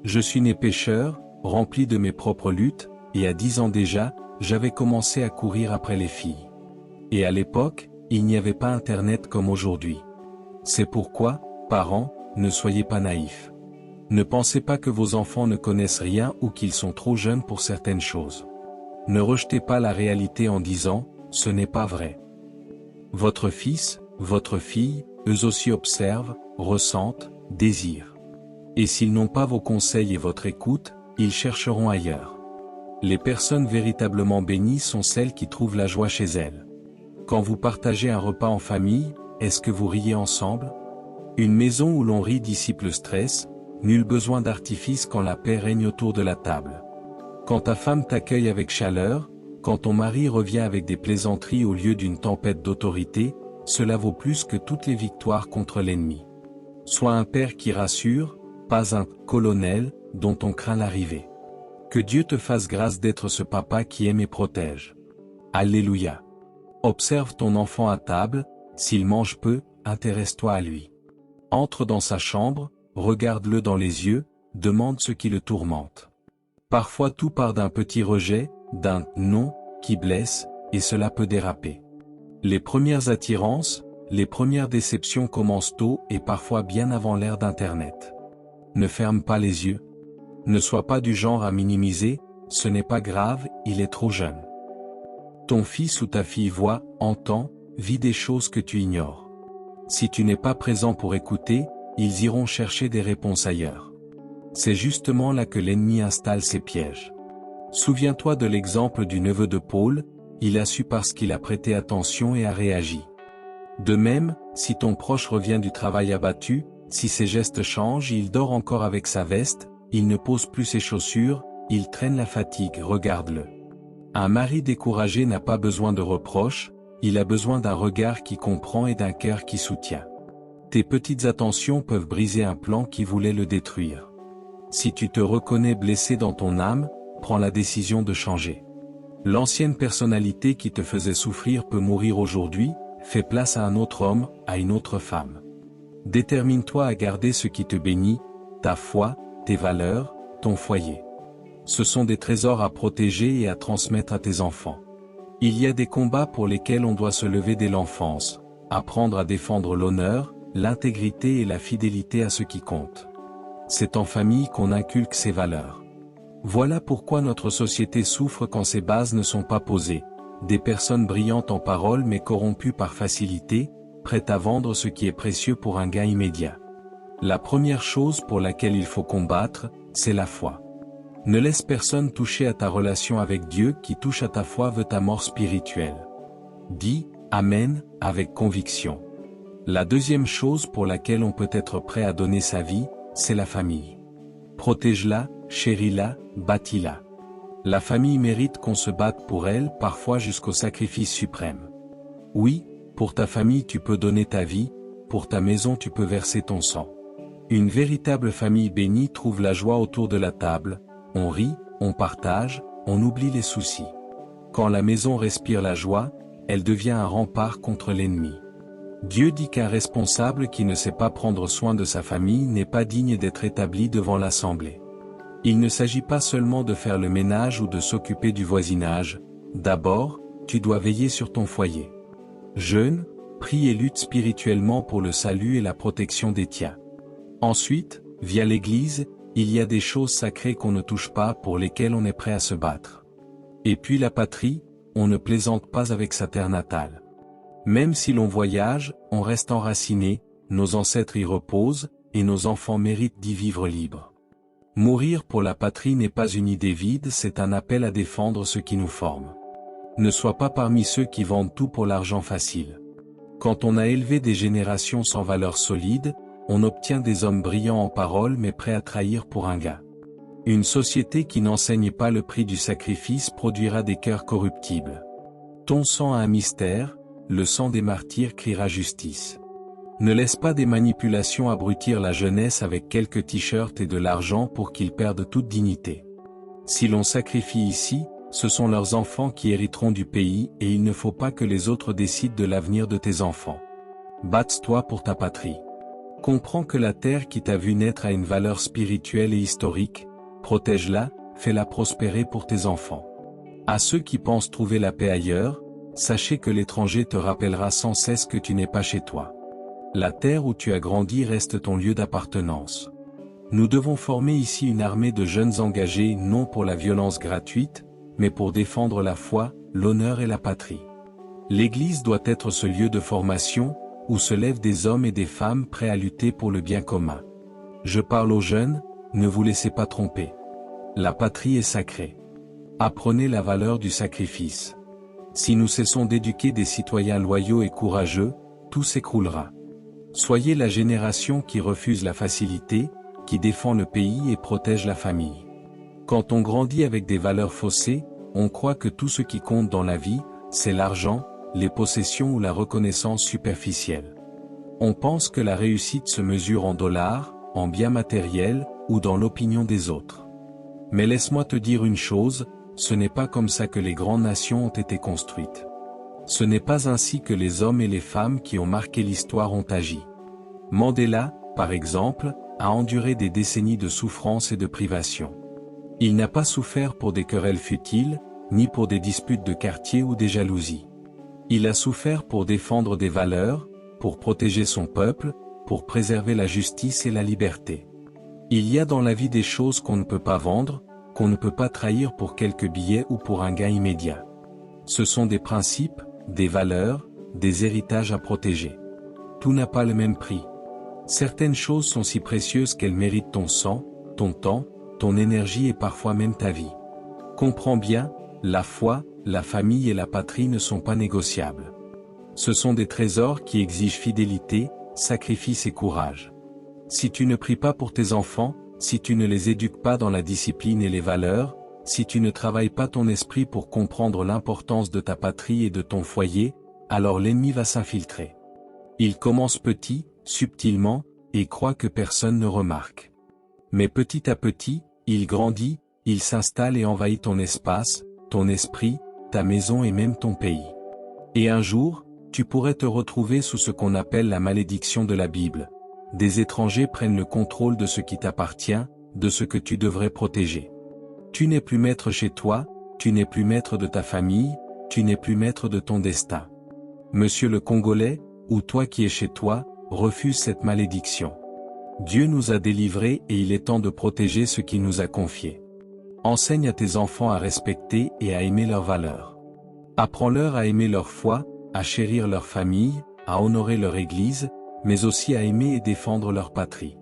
Je suis né pécheur, rempli de mes propres luttes, et à 10 ans déjà, j'avais commencé à courir après les filles. Et à l'époque, il n'y avait pas Internet comme aujourd'hui. C'est pourquoi, parents, ne soyez pas naïfs. Ne pensez pas que vos enfants ne connaissent rien ou qu'ils sont trop jeunes pour certaines choses. Ne rejetez pas la réalité en disant « ce n'est pas vrai ». Votre fils, votre fille, eux aussi observent, ressentent, désirent. Et s'ils n'ont pas vos conseils et votre écoute, ils chercheront ailleurs. Les personnes véritablement bénies sont celles qui trouvent la joie chez elles. Quand vous partagez un repas en famille, est-ce que vous riez ensemble? Une maison où l'on rit dissipe le stress, nul besoin d'artifice quand la paix règne autour de la table. Quand ta femme t'accueille avec chaleur, quand ton mari revient avec des plaisanteries au lieu d'une tempête d'autorité, cela vaut plus que toutes les victoires contre l'ennemi. Sois un père qui rassure, pas un « colonel » dont on craint l'arrivée. Que Dieu te fasse grâce d'être ce papa qui aime et protège. Alléluia. Observe ton enfant à table, s'il mange peu, intéresse-toi à lui. Entre dans sa chambre, regarde-le dans les yeux, demande ce qui le tourmente. Parfois tout part d'un petit rejet, d'un « non » qui blesse, et cela peut déraper. Les premières attirances, les premières déceptions commencent tôt et parfois bien avant l'ère d'Internet. Ne ferme pas les yeux. Ne sois pas du genre à minimiser, ce n'est pas grave, il est trop jeune. Ton fils ou ta fille voit, entend, vit des choses que tu ignores. Si tu n'es pas présent pour écouter, ils iront chercher des réponses ailleurs. C'est justement là que l'ennemi installe ses pièges. Souviens-toi de l'exemple du neveu de Paul, il a su parce qu'il a prêté attention et a réagi. De même, si ton proche revient du travail abattu, si ses gestes changent, il dort encore avec sa veste, il ne pose plus ses chaussures, il traîne la fatigue, regarde-le. Un mari découragé n'a pas besoin de reproches, il a besoin d'un regard qui comprend et d'un cœur qui soutient. Tes petites attentions peuvent briser un plan qui voulait le détruire. Si tu te reconnais blessé dans ton âme, prends la décision de changer. L'ancienne personnalité qui te faisait souffrir peut mourir aujourd'hui, fais place à un autre homme, à une autre femme. Détermine-toi à garder ce qui te bénit, ta foi, tes valeurs, ton foyer. Ce sont des trésors à protéger et à transmettre à tes enfants. Il y a des combats pour lesquels on doit se lever dès l'enfance, apprendre à défendre l'honneur, l'intégrité et la fidélité à ce qui compte. C'est en famille qu'on inculque ces valeurs. Voilà pourquoi notre société souffre quand ses bases ne sont pas posées, des personnes brillantes en parole mais corrompues par facilité, prêtes à vendre ce qui est précieux pour un gain immédiat. La première chose pour laquelle il faut combattre, c'est la foi. Ne laisse personne toucher à ta relation avec Dieu. Qui touche à ta foi veut ta mort spirituelle. Dis « Amen » avec conviction. La deuxième chose pour laquelle on peut être prêt à donner sa vie, c'est la famille. Protège-la, chéris-la, bâtis-la. La famille mérite qu'on se batte pour elle, parfois jusqu'au sacrifice suprême. Oui, pour ta famille tu peux donner ta vie, pour ta maison tu peux verser ton sang. Une véritable famille bénie trouve la joie autour de la table, on rit, on partage, on oublie les soucis. Quand la maison respire la joie, elle devient un rempart contre l'ennemi. Dieu dit qu'un responsable qui ne sait pas prendre soin de sa famille n'est pas digne d'être établi devant l'assemblée. Il ne s'agit pas seulement de faire le ménage ou de s'occuper du voisinage, d'abord, tu dois veiller sur ton foyer. Jeûne, prie et lutte spirituellement pour le salut et la protection des tiens. Ensuite, via l'Église, il y a des choses sacrées qu'on ne touche pas pour lesquelles on est prêt à se battre. Et puis la patrie, on ne plaisante pas avec sa terre natale. Même si l'on voyage, on reste enraciné, nos ancêtres y reposent, et nos enfants méritent d'y vivre libres. Mourir pour la patrie n'est pas une idée vide, c'est un appel à défendre ce qui nous forme. Ne sois pas parmi ceux qui vendent tout pour l'argent facile. Quand on a élevé des générations sans valeur solide, on obtient des hommes brillants en parole mais prêts à trahir pour un gain. Une société qui n'enseigne pas le prix du sacrifice produira des cœurs corruptibles. Ton sang a un mystère, le sang des martyrs criera justice. Ne laisse pas des manipulations abrutir la jeunesse avec quelques t-shirts et de l'argent pour qu'ils perdent toute dignité. Si l'on sacrifie ici, ce sont leurs enfants qui hériteront du pays et il ne faut pas que les autres décident de l'avenir de tes enfants. Bats-toi pour ta patrie. Comprends que la terre qui t'a vu naître a une valeur spirituelle et historique, protège-la, fais-la prospérer pour tes enfants. À ceux qui pensent trouver la paix ailleurs, sachez que l'étranger te rappellera sans cesse que tu n'es pas chez toi. La terre où tu as grandi reste ton lieu d'appartenance. Nous devons former ici une armée de jeunes engagés non pour la violence gratuite, mais pour défendre la foi, l'honneur et la patrie. L'Église doit être ce lieu de formation, où se lèvent des hommes et des femmes prêts à lutter pour le bien commun. Je parle aux jeunes, ne vous laissez pas tromper. La patrie est sacrée. Apprenez la valeur du sacrifice. Si nous cessons d'éduquer des citoyens loyaux et courageux, tout s'écroulera. Soyez la génération qui refuse la facilité, qui défend le pays et protège la famille. Quand on grandit avec des valeurs faussées, on croit que tout ce qui compte dans la vie, c'est l'argent, les possessions ou la reconnaissance superficielle. On pense que la réussite se mesure en dollars, en biens matériels, ou dans l'opinion des autres. Mais laisse-moi te dire une chose, ce n'est pas comme ça que les grandes nations ont été construites. Ce n'est pas ainsi que les hommes et les femmes qui ont marqué l'histoire ont agi. Mandela, par exemple, a enduré des décennies de souffrance et de privation. Il n'a pas souffert pour des querelles futiles, ni pour des disputes de quartier ou des jalousies. Il a souffert pour défendre des valeurs, pour protéger son peuple, pour préserver la justice et la liberté. Il y a dans la vie des choses qu'on ne peut pas vendre, qu'on ne peut pas trahir pour quelques billets ou pour un gain immédiat. Ce sont des principes, des valeurs, des héritages à protéger. Tout n'a pas le même prix. Certaines choses sont si précieuses qu'elles méritent ton sang, ton temps, ton énergie et parfois même ta vie. Comprends bien, la foi, la famille et la patrie ne sont pas négociables. Ce sont des trésors qui exigent fidélité, sacrifice et courage. Si tu ne pries pas pour tes enfants, si tu ne les éduques pas dans la discipline et les valeurs, si tu ne travailles pas ton esprit pour comprendre l'importance de ta patrie et de ton foyer, alors l'ennemi va s'infiltrer. Il commence petit, subtilement, et croit que personne ne remarque. Mais petit à petit, il grandit, il s'installe et envahit ton espace, ton esprit, ta maison et même ton pays. Et un jour, tu pourrais te retrouver sous ce qu'on appelle la malédiction de la Bible. Des étrangers prennent le contrôle de ce qui t'appartient, de ce que tu devrais protéger. Tu n'es plus maître chez toi, tu n'es plus maître de ta famille, tu n'es plus maître de ton destin. Monsieur le Congolais, ou toi qui es chez toi, refuse cette malédiction. Dieu nous a délivrés et il est temps de protéger ce qu'il nous a confié. Enseigne à tes enfants à respecter et à aimer leurs valeurs. Apprends-leur à aimer leur foi, à chérir leur famille, à honorer leur église, mais aussi à aimer et défendre leur patrie.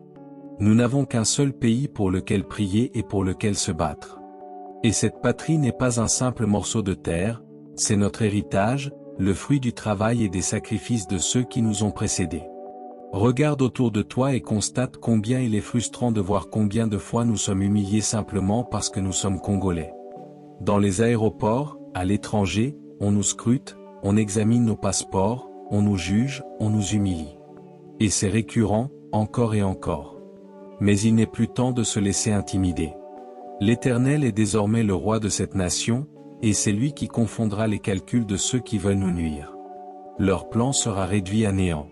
Nous n'avons qu'un seul pays pour lequel prier et pour lequel se battre. Et cette patrie n'est pas un simple morceau de terre, c'est notre héritage, le fruit du travail et des sacrifices de ceux qui nous ont précédés. Regarde autour de toi et constate combien il est frustrant de voir combien de fois nous sommes humiliés simplement parce que nous sommes Congolais. Dans les aéroports, à l'étranger, on nous scrute, on examine nos passeports, on nous juge, on nous humilie. Et c'est récurrent, encore et encore. Mais il n'est plus temps de se laisser intimider. L'Éternel est désormais le roi de cette nation, et c'est lui qui confondra les calculs de ceux qui veulent nous nuire. Leur plan sera réduit à néant.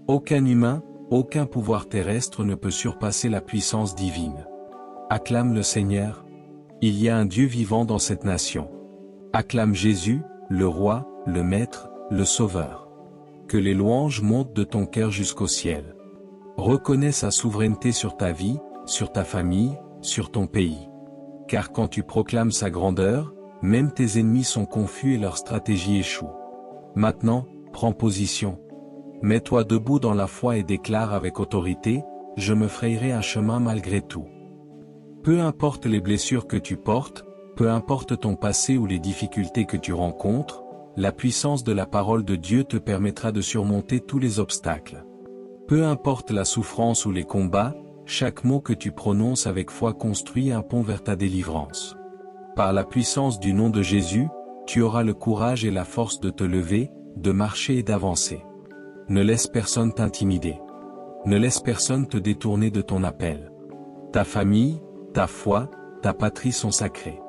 Aucun humain, aucun pouvoir terrestre ne peut surpasser la puissance divine. Acclame le Seigneur. Il y a un Dieu vivant dans cette nation. Acclame Jésus, le Roi, le Maître, le Sauveur. Que les louanges montent de ton cœur jusqu'au ciel. Reconnais sa souveraineté sur ta vie, sur ta famille, sur ton pays. Car quand tu proclames sa grandeur, même tes ennemis sont confus et leur stratégie échoue. Maintenant, prends position. Mets-toi debout dans la foi et déclare avec autorité, « Je me frayerai un chemin malgré tout ». Peu importe les blessures que tu portes, peu importe ton passé ou les difficultés que tu rencontres, la puissance de la parole de Dieu te permettra de surmonter tous les obstacles. Peu importe la souffrance ou les combats, chaque mot que tu prononces avec foi construit un pont vers ta délivrance. Par la puissance du nom de Jésus, tu auras le courage et la force de te lever, de marcher et d'avancer. Ne laisse personne t'intimider. Ne laisse personne te détourner de ton appel. Ta famille, ta foi, ta patrie sont sacrées.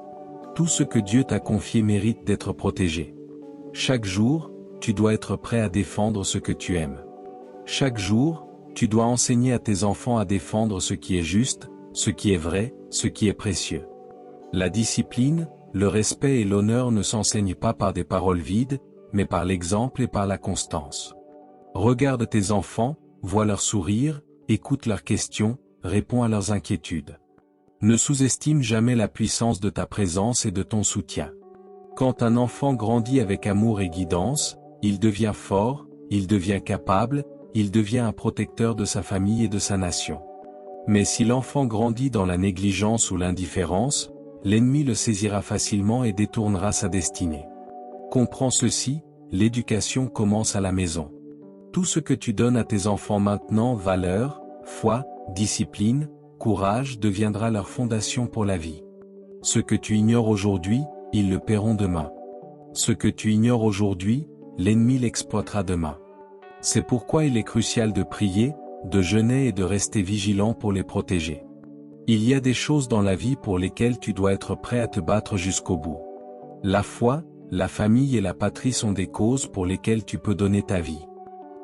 Tout ce que Dieu t'a confié mérite d'être protégé. Chaque jour, tu dois être prêt à défendre ce que tu aimes. Chaque jour, tu dois enseigner à tes enfants à défendre ce qui est juste, ce qui est vrai, ce qui est précieux. La discipline, le respect et l'honneur ne s'enseignent pas par des paroles vides, mais par l'exemple et par la constance. Regarde tes enfants, vois leur sourire, écoute leurs questions, réponds à leurs inquiétudes. Ne sous-estime jamais la puissance de ta présence et de ton soutien. Quand un enfant grandit avec amour et guidance, il devient fort, il devient capable, il devient un protecteur de sa famille et de sa nation. Mais si l'enfant grandit dans la négligence ou l'indifférence, l'ennemi le saisira facilement et détournera sa destinée. Comprends ceci, l'éducation commence à la maison. Tout ce que tu donnes à tes enfants maintenant, valeur, foi, discipline, courage, deviendra leur fondation pour la vie. Ce que tu ignores aujourd'hui, ils le paieront demain. Ce que tu ignores aujourd'hui, l'ennemi l'exploitera demain. C'est pourquoi il est crucial de prier, de jeûner et de rester vigilant pour les protéger. Il y a des choses dans la vie pour lesquelles tu dois être prêt à te battre jusqu'au bout. La foi, la famille et la patrie sont des causes pour lesquelles tu peux donner ta vie.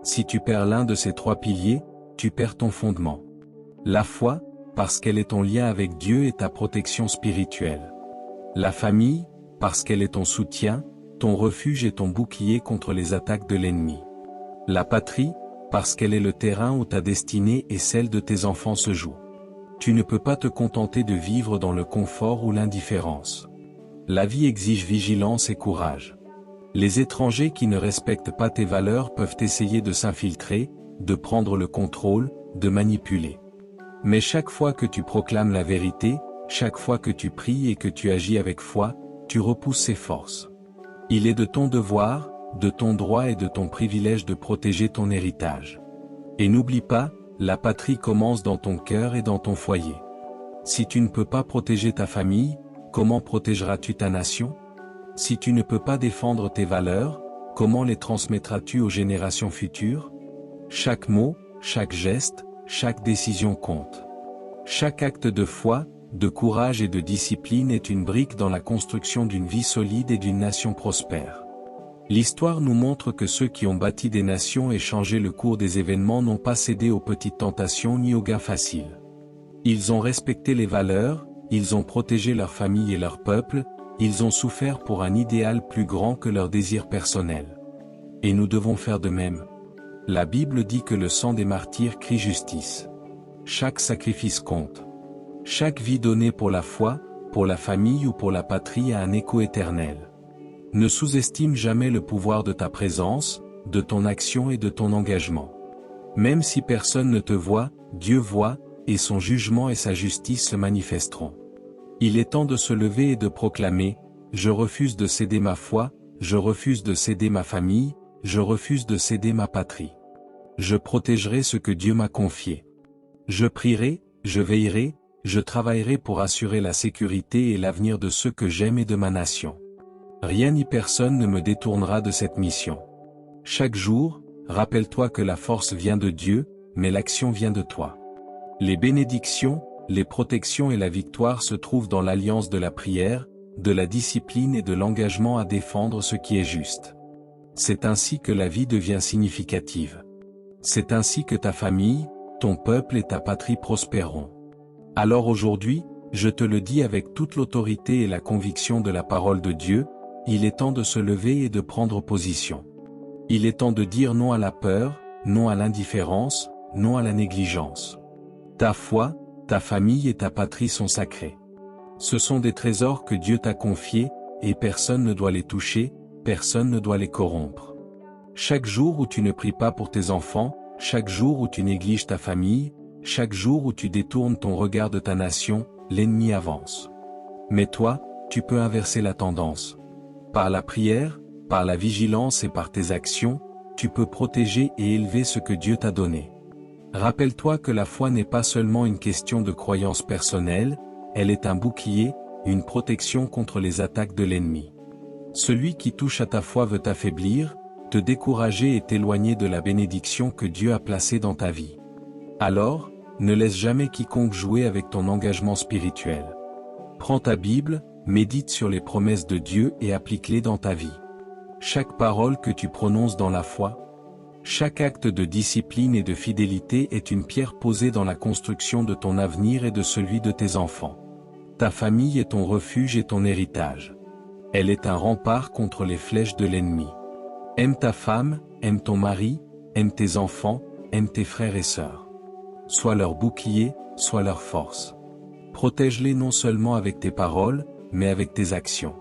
Si tu perds l'un de ces trois piliers, tu perds ton fondement. La foi, parce qu'elle est ton lien avec Dieu et ta protection spirituelle. La famille, parce qu'elle est ton soutien, ton refuge et ton bouclier contre les attaques de l'ennemi. La patrie, parce qu'elle est le terrain où ta destinée et celle de tes enfants se jouent. Tu ne peux pas te contenter de vivre dans le confort ou l'indifférence. La vie exige vigilance et courage. Les étrangers qui ne respectent pas tes valeurs peuvent essayer de s'infiltrer, de prendre le contrôle, de manipuler. Mais chaque fois que tu proclames la vérité, chaque fois que tu pries et que tu agis avec foi, tu repousses ces forces. Il est de ton devoir, de ton droit et de ton privilège de protéger ton héritage. Et n'oublie pas, la patrie commence dans ton cœur et dans ton foyer. Si tu ne peux pas protéger ta famille, comment protégeras-tu ta nation? Si tu ne peux pas défendre tes valeurs, comment les transmettras-tu aux générations futures? Chaque mot, chaque geste, chaque décision compte. Chaque acte de foi, de courage et de discipline est une brique dans la construction d'une vie solide et d'une nation prospère. L'histoire nous montre que ceux qui ont bâti des nations et changé le cours des événements n'ont pas cédé aux petites tentations ni aux gains faciles. Ils ont respecté les valeurs, ils ont protégé leur famille et leur peuple, ils ont souffert pour un idéal plus grand que leurs désirs personnels. Et nous devons faire de même. La Bible dit que le sang des martyrs crie justice. Chaque sacrifice compte. Chaque vie donnée pour la foi, pour la famille ou pour la patrie a un écho éternel. Ne sous-estime jamais le pouvoir de ta présence, de ton action et de ton engagement. Même si personne ne te voit, Dieu voit, et son jugement et sa justice se manifesteront. Il est temps de se lever et de proclamer, « Je refuse de céder ma foi, je refuse de céder ma famille, je refuse de céder ma patrie. Je protégerai ce que Dieu m'a confié. Je prierai, je veillerai, je travaillerai pour assurer la sécurité et l'avenir de ceux que j'aime et de ma nation. Rien ni personne ne me détournera de cette mission. Chaque jour, rappelle-toi que la force vient de Dieu, mais l'action vient de toi. Les bénédictions, les protections et la victoire se trouvent dans l'alliance de la prière, de la discipline et de l'engagement à défendre ce qui est juste. C'est ainsi que la vie devient significative. C'est ainsi que ta famille, ton peuple et ta patrie prospéreront. Alors aujourd'hui, je te le dis avec toute l'autorité et la conviction de la parole de Dieu, il est temps de se lever et de prendre position. Il est temps de dire non à la peur, non à l'indifférence, non à la négligence. Ta foi, ta famille et ta patrie sont sacrés. Ce sont des trésors que Dieu t'a confiés, et personne ne doit les toucher, personne ne doit les corrompre. Chaque jour où tu ne pries pas pour tes enfants, chaque jour où tu négliges ta famille, chaque jour où tu détournes ton regard de ta nation, l'ennemi avance. Mais toi, tu peux inverser la tendance. Par la prière, par la vigilance et par tes actions, tu peux protéger et élever ce que Dieu t'a donné. Rappelle-toi que la foi n'est pas seulement une question de croyance personnelle, elle est un bouclier, une protection contre les attaques de l'ennemi. Celui qui touche à ta foi veut t'affaiblir, te décourager et t'éloigner de la bénédiction que Dieu a placée dans ta vie. Alors, ne laisse jamais quiconque jouer avec ton engagement spirituel. Prends ta Bible, médite sur les promesses de Dieu et applique-les dans ta vie. Chaque parole que tu prononces dans la foi, chaque acte de discipline et de fidélité est une pierre posée dans la construction de ton avenir et de celui de tes enfants. Ta famille est ton refuge et ton héritage. Elle est un rempart contre les flèches de l'ennemi. Aime ta femme, aime ton mari, aime tes enfants, aime tes frères et sœurs. Sois leur bouclier, sois leur force. Protège-les non seulement avec tes paroles, mais avec tes actions.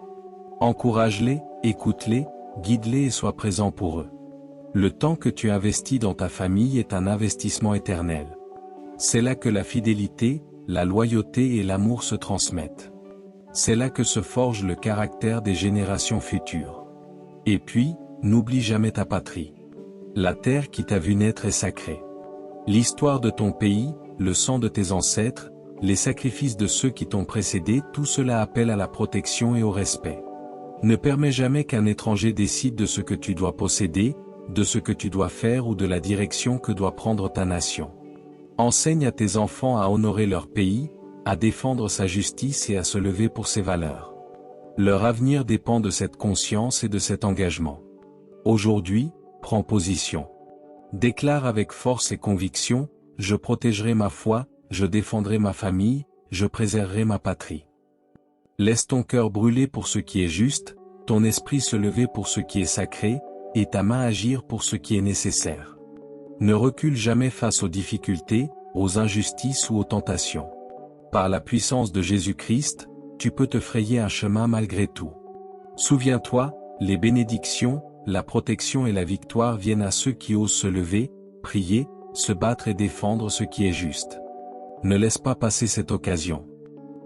Encourage-les, écoute-les, guide-les et sois présent pour eux. Le temps que tu investis dans ta famille est un investissement éternel. C'est là que la fidélité, la loyauté et l'amour se transmettent. C'est là que se forge le caractère des générations futures. Et puis, n'oublie jamais ta patrie. La terre qui t'a vu naître est sacrée. L'histoire de ton pays, le sang de tes ancêtres, les sacrifices de ceux qui t'ont précédé, tout cela appelle à la protection et au respect. Ne permets jamais qu'un étranger décide de ce que tu dois posséder, de ce que tu dois faire ou de la direction que doit prendre ta nation. Enseigne à tes enfants à honorer leur pays, à défendre sa justice et à se lever pour ses valeurs. Leur avenir dépend de cette conscience et de cet engagement. Aujourd'hui, prends position. Déclare avec force et conviction, je protégerai ma foi, je défendrai ma famille, je préserverai ma patrie. Laisse ton cœur brûler pour ce qui est juste, ton esprit se lever pour ce qui est sacré, et ta main agir pour ce qui est nécessaire. Ne recule jamais face aux difficultés, aux injustices ou aux tentations. Par la puissance de Jésus-Christ, tu peux te frayer un chemin malgré tout. Souviens-toi, les bénédictions, la protection et la victoire viennent à ceux qui osent se lever, prier, se battre et défendre ce qui est juste. Ne laisse pas passer cette occasion.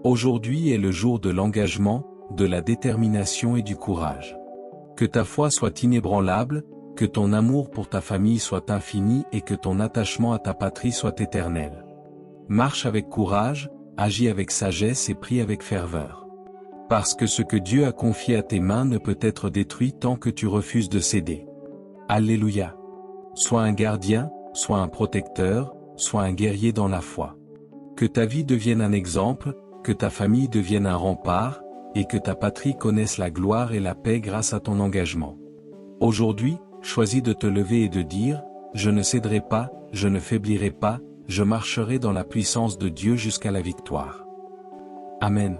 Aujourd'hui est le jour de l'engagement, de la détermination et du courage. Que ta foi soit inébranlable, que ton amour pour ta famille soit infini et que ton attachement à ta patrie soit éternel. Marche avec courage, agis avec sagesse et prie avec ferveur. Parce que ce que Dieu a confié à tes mains ne peut être détruit tant que tu refuses de céder. Alléluia. Sois un gardien, sois un protecteur, sois un guerrier dans la foi. Que ta vie devienne un exemple, que ta famille devienne un rempart, et que ta patrie connaisse la gloire et la paix grâce à ton engagement. Aujourd'hui, choisis de te lever et de dire, je ne céderai pas, je ne faiblirai pas, je marcherai dans la puissance de Dieu jusqu'à la victoire. Amen.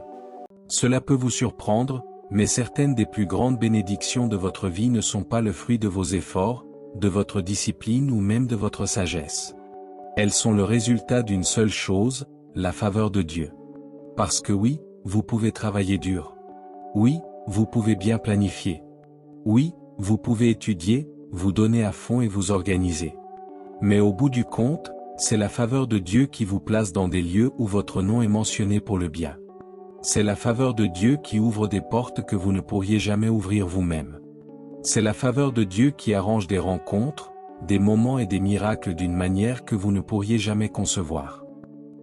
Cela peut vous surprendre, mais certaines des plus grandes bénédictions de votre vie ne sont pas le fruit de vos efforts, de votre discipline ou même de votre sagesse. Elles sont le résultat d'une seule chose, la faveur de Dieu. Parce que oui, vous pouvez travailler dur. Oui, vous pouvez bien planifier. Oui, vous pouvez étudier, vous donner à fond et vous organiser. Mais au bout du compte, c'est la faveur de Dieu qui vous place dans des lieux où votre nom est mentionné pour le bien. C'est la faveur de Dieu qui ouvre des portes que vous ne pourriez jamais ouvrir vous-même. C'est la faveur de Dieu qui arrange des rencontres, des moments et des miracles d'une manière que vous ne pourriez jamais concevoir.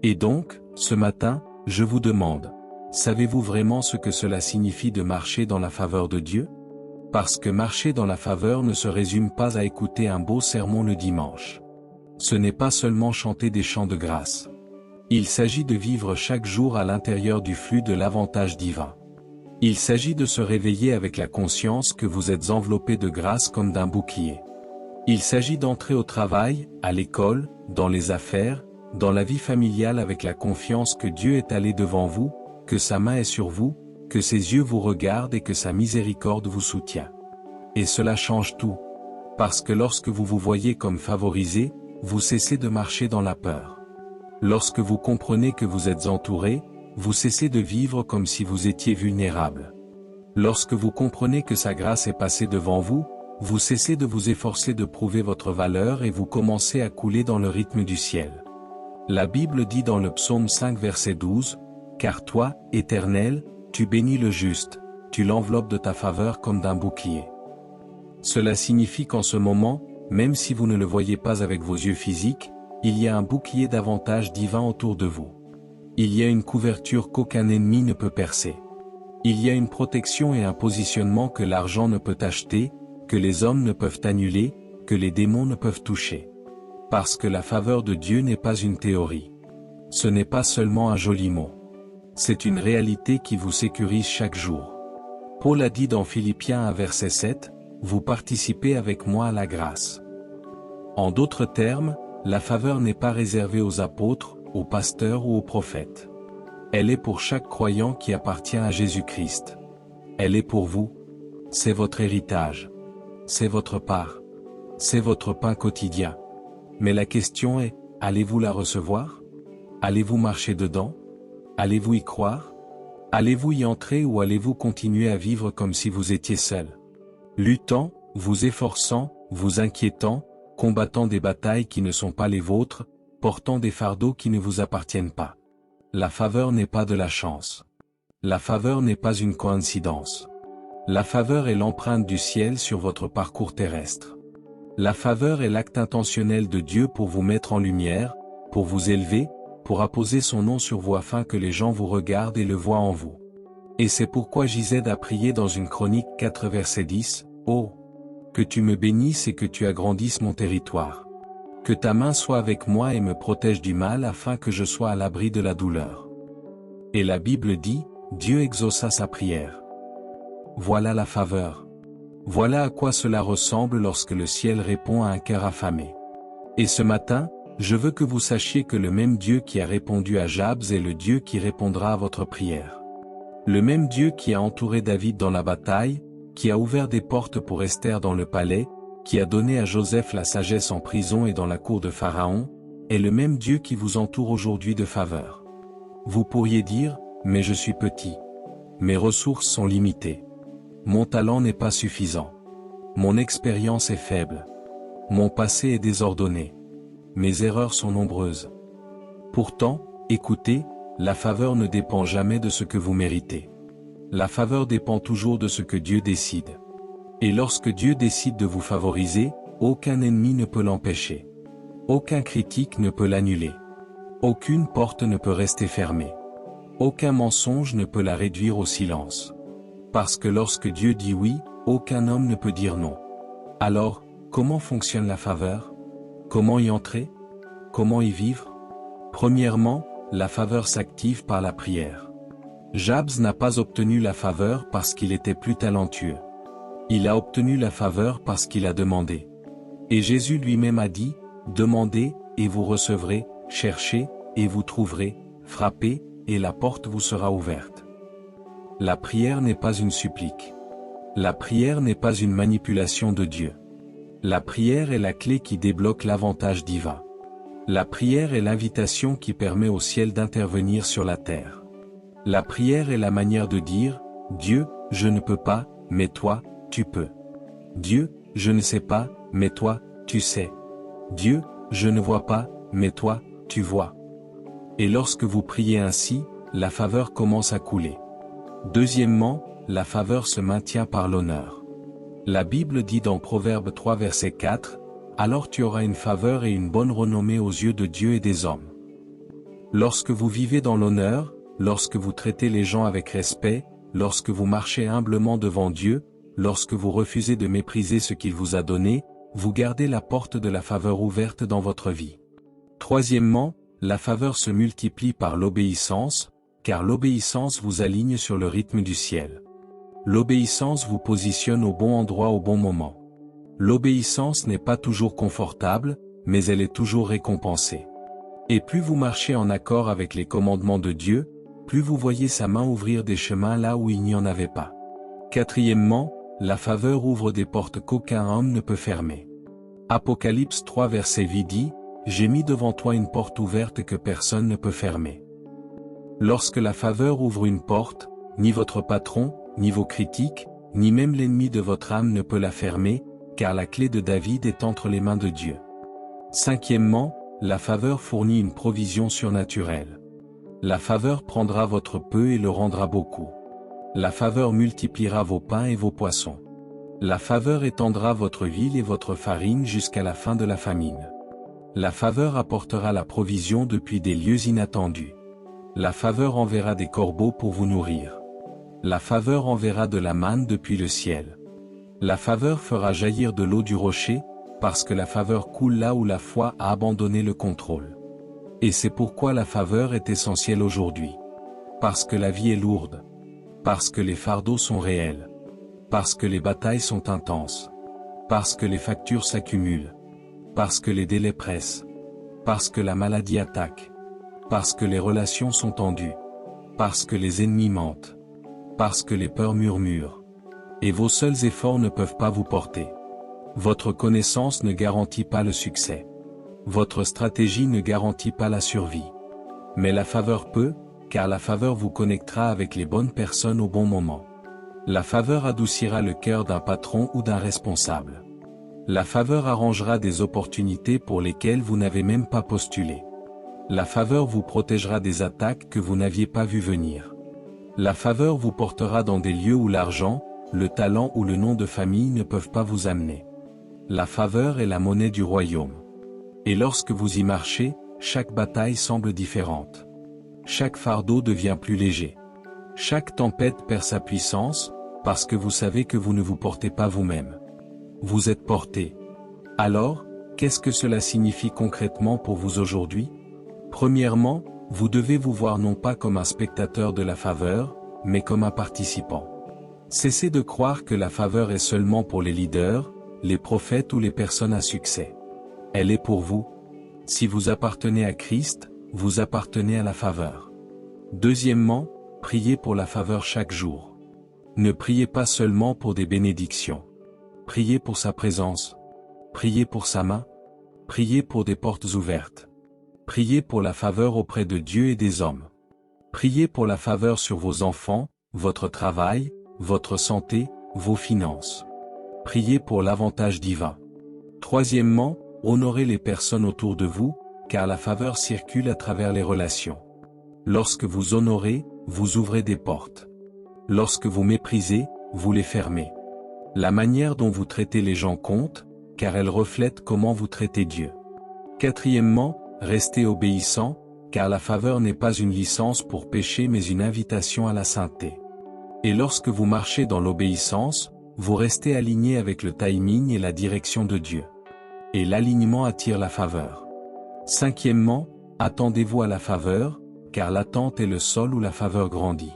Et donc, ce matin, je vous demande, savez-vous vraiment ce que cela signifie de marcher dans la faveur de Dieu? Parce que marcher dans la faveur ne se résume pas à écouter un beau sermon le dimanche. Ce n'est pas seulement chanter des chants de grâce. Il s'agit de vivre chaque jour à l'intérieur du flux de l'avantage divin. Il s'agit de se réveiller avec la conscience que vous êtes enveloppé de grâce comme d'un bouclier. Il s'agit d'entrer au travail, à l'école, dans les affaires, dans la vie familiale avec la confiance que Dieu est allé devant vous, que sa main est sur vous, que ses yeux vous regardent et que sa miséricorde vous soutient. Et cela change tout. Parce que lorsque vous vous voyez comme favorisé, vous cessez de marcher dans la peur. Lorsque vous comprenez que vous êtes entouré, vous cessez de vivre comme si vous étiez vulnérable. Lorsque vous comprenez que sa grâce est passée devant vous, vous cessez de vous efforcer de prouver votre valeur et vous commencez à couler dans le rythme du ciel. La Bible dit dans le psaume 5 verset 12, « Car toi, Éternel, tu bénis le juste, tu l'enveloppes de ta faveur comme d'un bouclier. » Cela signifie qu'en ce moment, même si vous ne le voyez pas avec vos yeux physiques, il y a un bouclier d'avantages divins autour de vous. Il y a une couverture qu'aucun ennemi ne peut percer. Il y a une protection et un positionnement que l'argent ne peut acheter, que les hommes ne peuvent annuler, que les démons ne peuvent toucher. Parce que la faveur de Dieu n'est pas une théorie. Ce n'est pas seulement un joli mot. C'est une réalité qui vous sécurise chaque jour. Paul a dit dans Philippiens 1 verset 7, « Vous participez avec moi à la grâce ». En d'autres termes, la faveur n'est pas réservée aux apôtres, aux pasteurs ou aux prophètes. Elle est pour chaque croyant qui appartient à Jésus-Christ. Elle est pour vous. C'est votre héritage. C'est votre part. C'est votre pain quotidien. Mais la question est, allez-vous la recevoir? Allez-vous marcher dedans? Allez-vous y croire? Allez-vous y entrer ou allez-vous continuer à vivre comme si vous étiez seul? Luttant, vous efforçant, vous inquiétant, combattant des batailles qui ne sont pas les vôtres, portant des fardeaux qui ne vous appartiennent pas. La faveur n'est pas de la chance. La faveur n'est pas une coïncidence. La faveur est l'empreinte du ciel sur votre parcours terrestre. La faveur est l'acte intentionnel de Dieu pour vous mettre en lumière, pour vous élever, pour apposer son nom sur vous afin que les gens vous regardent et le voient en vous. Et c'est pourquoi Jized a prié dans une chronique 4 verset 10, « Oh, que tu me bénisses et que tu agrandisses mon territoire. Que ta main soit avec moi et me protège du mal afin que je sois à l'abri de la douleur. » Et la Bible dit, Dieu exauça sa prière. Voilà la faveur. Voilà à quoi cela ressemble lorsque le ciel répond à un cœur affamé. Et ce matin, je veux que vous sachiez que le même Dieu qui a répondu à Jabs est le Dieu qui répondra à votre prière. Le même Dieu qui a entouré David dans la bataille, qui a ouvert des portes pour Esther dans le palais, qui a donné à Joseph la sagesse en prison et dans la cour de Pharaon, est le même Dieu qui vous entoure aujourd'hui de faveur. Vous pourriez dire, mais je suis petit. Mes ressources sont limitées. Mon talent n'est pas suffisant. Mon expérience est faible. Mon passé est désordonné. Mes erreurs sont nombreuses. Pourtant, écoutez, la faveur ne dépend jamais de ce que vous méritez. La faveur dépend toujours de ce que Dieu décide. Et lorsque Dieu décide de vous favoriser, aucun ennemi ne peut l'empêcher. Aucun critique ne peut l'annuler. Aucune porte ne peut rester fermée. Aucun mensonge ne peut la réduire au silence. Parce que lorsque Dieu dit oui, aucun homme ne peut dire non. Alors, comment fonctionne la faveur? Comment y entrer? Comment y vivre? Premièrement, la faveur s'active par la prière. Jabs n'a pas obtenu la faveur parce qu'il était plus talentueux. Il a obtenu la faveur parce qu'il a demandé. Et Jésus lui-même a dit, « Demandez, et vous recevrez, cherchez, et vous trouverez, frappez, et la porte vous sera ouverte. » La prière n'est pas une supplique. La prière n'est pas une manipulation de Dieu. La prière est la clé qui débloque l'avantage divin. La prière est l'invitation qui permet au ciel d'intervenir sur la terre. La prière est la manière de dire, « Dieu, je ne peux pas, mais toi, tu peux. Dieu, je ne sais pas, mais toi, tu sais. Dieu, je ne vois pas, mais toi, tu vois. » Et lorsque vous priez ainsi, la faveur commence à couler. Deuxièmement, la faveur se maintient par l'honneur. La Bible dit dans Proverbe 3 verset 4, « Alors tu auras une faveur et une bonne renommée aux yeux de Dieu et des hommes. » Lorsque vous vivez dans l'honneur, lorsque vous traitez les gens avec respect, lorsque vous marchez humblement devant Dieu, lorsque vous refusez de mépriser ce qu'il vous a donné, vous gardez la porte de la faveur ouverte dans votre vie. Troisièmement, la faveur se multiplie par l'obéissance, car l'obéissance vous aligne sur le rythme du ciel. L'obéissance vous positionne au bon endroit au bon moment. L'obéissance n'est pas toujours confortable, mais elle est toujours récompensée. Et plus vous marchez en accord avec les commandements de Dieu, plus vous voyez sa main ouvrir des chemins là où il n'y en avait pas. Quatrièmement, la faveur ouvre des portes qu'aucun homme ne peut fermer. Apocalypse 3 verset 8 dit, « J'ai mis devant toi une porte ouverte que personne ne peut fermer. » Lorsque la faveur ouvre une porte, ni votre patron, ni vos critiques, ni même l'ennemi de votre âme ne peut la fermer, car la clé de David est entre les mains de Dieu. Cinquièmement, la faveur fournit une provision surnaturelle. La faveur prendra votre peu et le rendra beaucoup. La faveur multipliera vos pains et vos poissons. La faveur étendra votre ville et votre farine jusqu'à la fin de la famine. La faveur apportera la provision depuis des lieux inattendus. La faveur enverra des corbeaux pour vous nourrir. La faveur enverra de la manne depuis le ciel. La faveur fera jaillir de l'eau du rocher, parce que la faveur coule là où la foi a abandonné le contrôle. Et c'est pourquoi la faveur est essentielle aujourd'hui. Parce que la vie est lourde. Parce que les fardeaux sont réels. Parce que les batailles sont intenses. Parce que les factures s'accumulent. Parce que les délais pressent. Parce que la maladie attaque. Parce que les relations sont tendues. Parce que les ennemis mentent. Parce que les peurs murmurent. Et vos seuls efforts ne peuvent pas vous porter. Votre connaissance ne garantit pas le succès. Votre stratégie ne garantit pas la survie. Mais la faveur peut, car la faveur vous connectera avec les bonnes personnes au bon moment. La faveur adoucira le cœur d'un patron ou d'un responsable. La faveur arrangera des opportunités pour lesquelles vous n'avez même pas postulé. La faveur vous protégera des attaques que vous n'aviez pas vues venir. La faveur vous portera dans des lieux où l'argent, le talent ou le nom de famille ne peuvent pas vous amener. La faveur est la monnaie du royaume. Et lorsque vous y marchez, chaque bataille semble différente. Chaque fardeau devient plus léger. Chaque tempête perd sa puissance, parce que vous savez que vous ne vous portez pas vous-même. Vous êtes porté. Alors, qu'est-ce que cela signifie concrètement pour vous aujourd'hui? Premièrement, vous devez vous voir non pas comme un spectateur de la faveur, mais comme un participant. Cessez de croire que la faveur est seulement pour les leaders, les prophètes ou les personnes à succès. Elle est pour vous. Si vous appartenez à Christ, vous appartenez à la faveur. Deuxièmement, priez pour la faveur chaque jour. Ne priez pas seulement pour des bénédictions. Priez pour sa présence. Priez pour sa main. Priez pour des portes ouvertes. Priez pour la faveur auprès de Dieu et des hommes. Priez pour la faveur sur vos enfants, votre travail, votre santé, vos finances. Priez pour l'avantage divin. Troisièmement, honorez les personnes autour de vous, car la faveur circule à travers les relations. Lorsque vous honorez, vous ouvrez des portes. Lorsque vous méprisez, vous les fermez. La manière dont vous traitez les gens compte, car elle reflète comment vous traitez Dieu. Quatrièmement, restez obéissant, car la faveur n'est pas une licence pour pécher mais une invitation à la sainteté. Et lorsque vous marchez dans l'obéissance, vous restez aligné avec le timing et la direction de Dieu. Et l'alignement attire la faveur. Cinquièmement, attendez-vous à la faveur, car l'attente est le sol où la faveur grandit.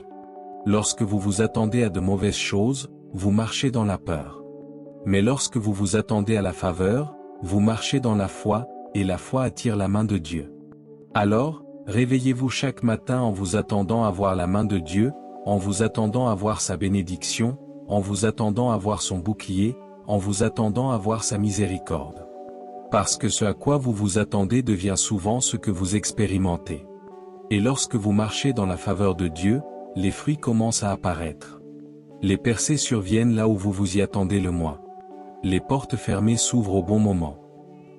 Lorsque vous vous attendez à de mauvaises choses, vous marchez dans la peur. Mais lorsque vous vous attendez à la faveur, vous marchez dans la foi, et la foi attire la main de Dieu. Alors, réveillez-vous chaque matin en vous attendant à voir la main de Dieu, en vous attendant à voir sa bénédiction, en vous attendant à voir son bouclier, en vous attendant à voir sa miséricorde. Parce que ce à quoi vous vous attendez devient souvent ce que vous expérimentez. Et lorsque vous marchez dans la faveur de Dieu, les fruits commencent à apparaître. Les percées surviennent là où vous vous y attendez le moins. Les portes fermées s'ouvrent au bon moment.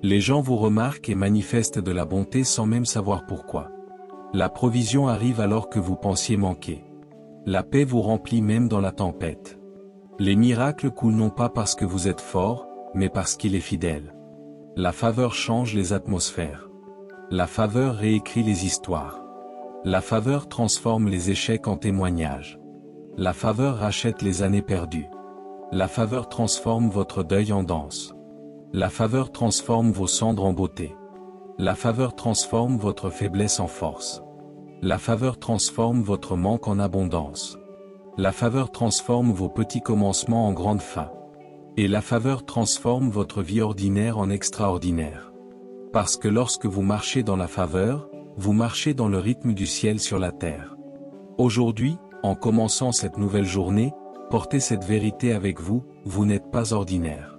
Les gens vous remarquent et manifestent de la bonté sans même savoir pourquoi. La provision arrive alors que vous pensiez manquer. La paix vous remplit même dans la tempête. Les miracles coulent non pas parce que vous êtes fort, mais parce qu'il est fidèle. La faveur change les atmosphères. La faveur réécrit les histoires. La faveur transforme les échecs en témoignages. La faveur rachète les années perdues. La faveur transforme votre deuil en danse. La faveur transforme vos cendres en beauté. La faveur transforme votre faiblesse en force. La faveur transforme votre manque en abondance. La faveur transforme vos petits commencements en grandes fins. Et la faveur transforme votre vie ordinaire en extraordinaire. Parce que lorsque vous marchez dans la faveur, vous marchez dans le rythme du ciel sur la terre. Aujourd'hui, en commençant cette nouvelle journée, portez cette vérité avec vous, vous n'êtes pas ordinaire.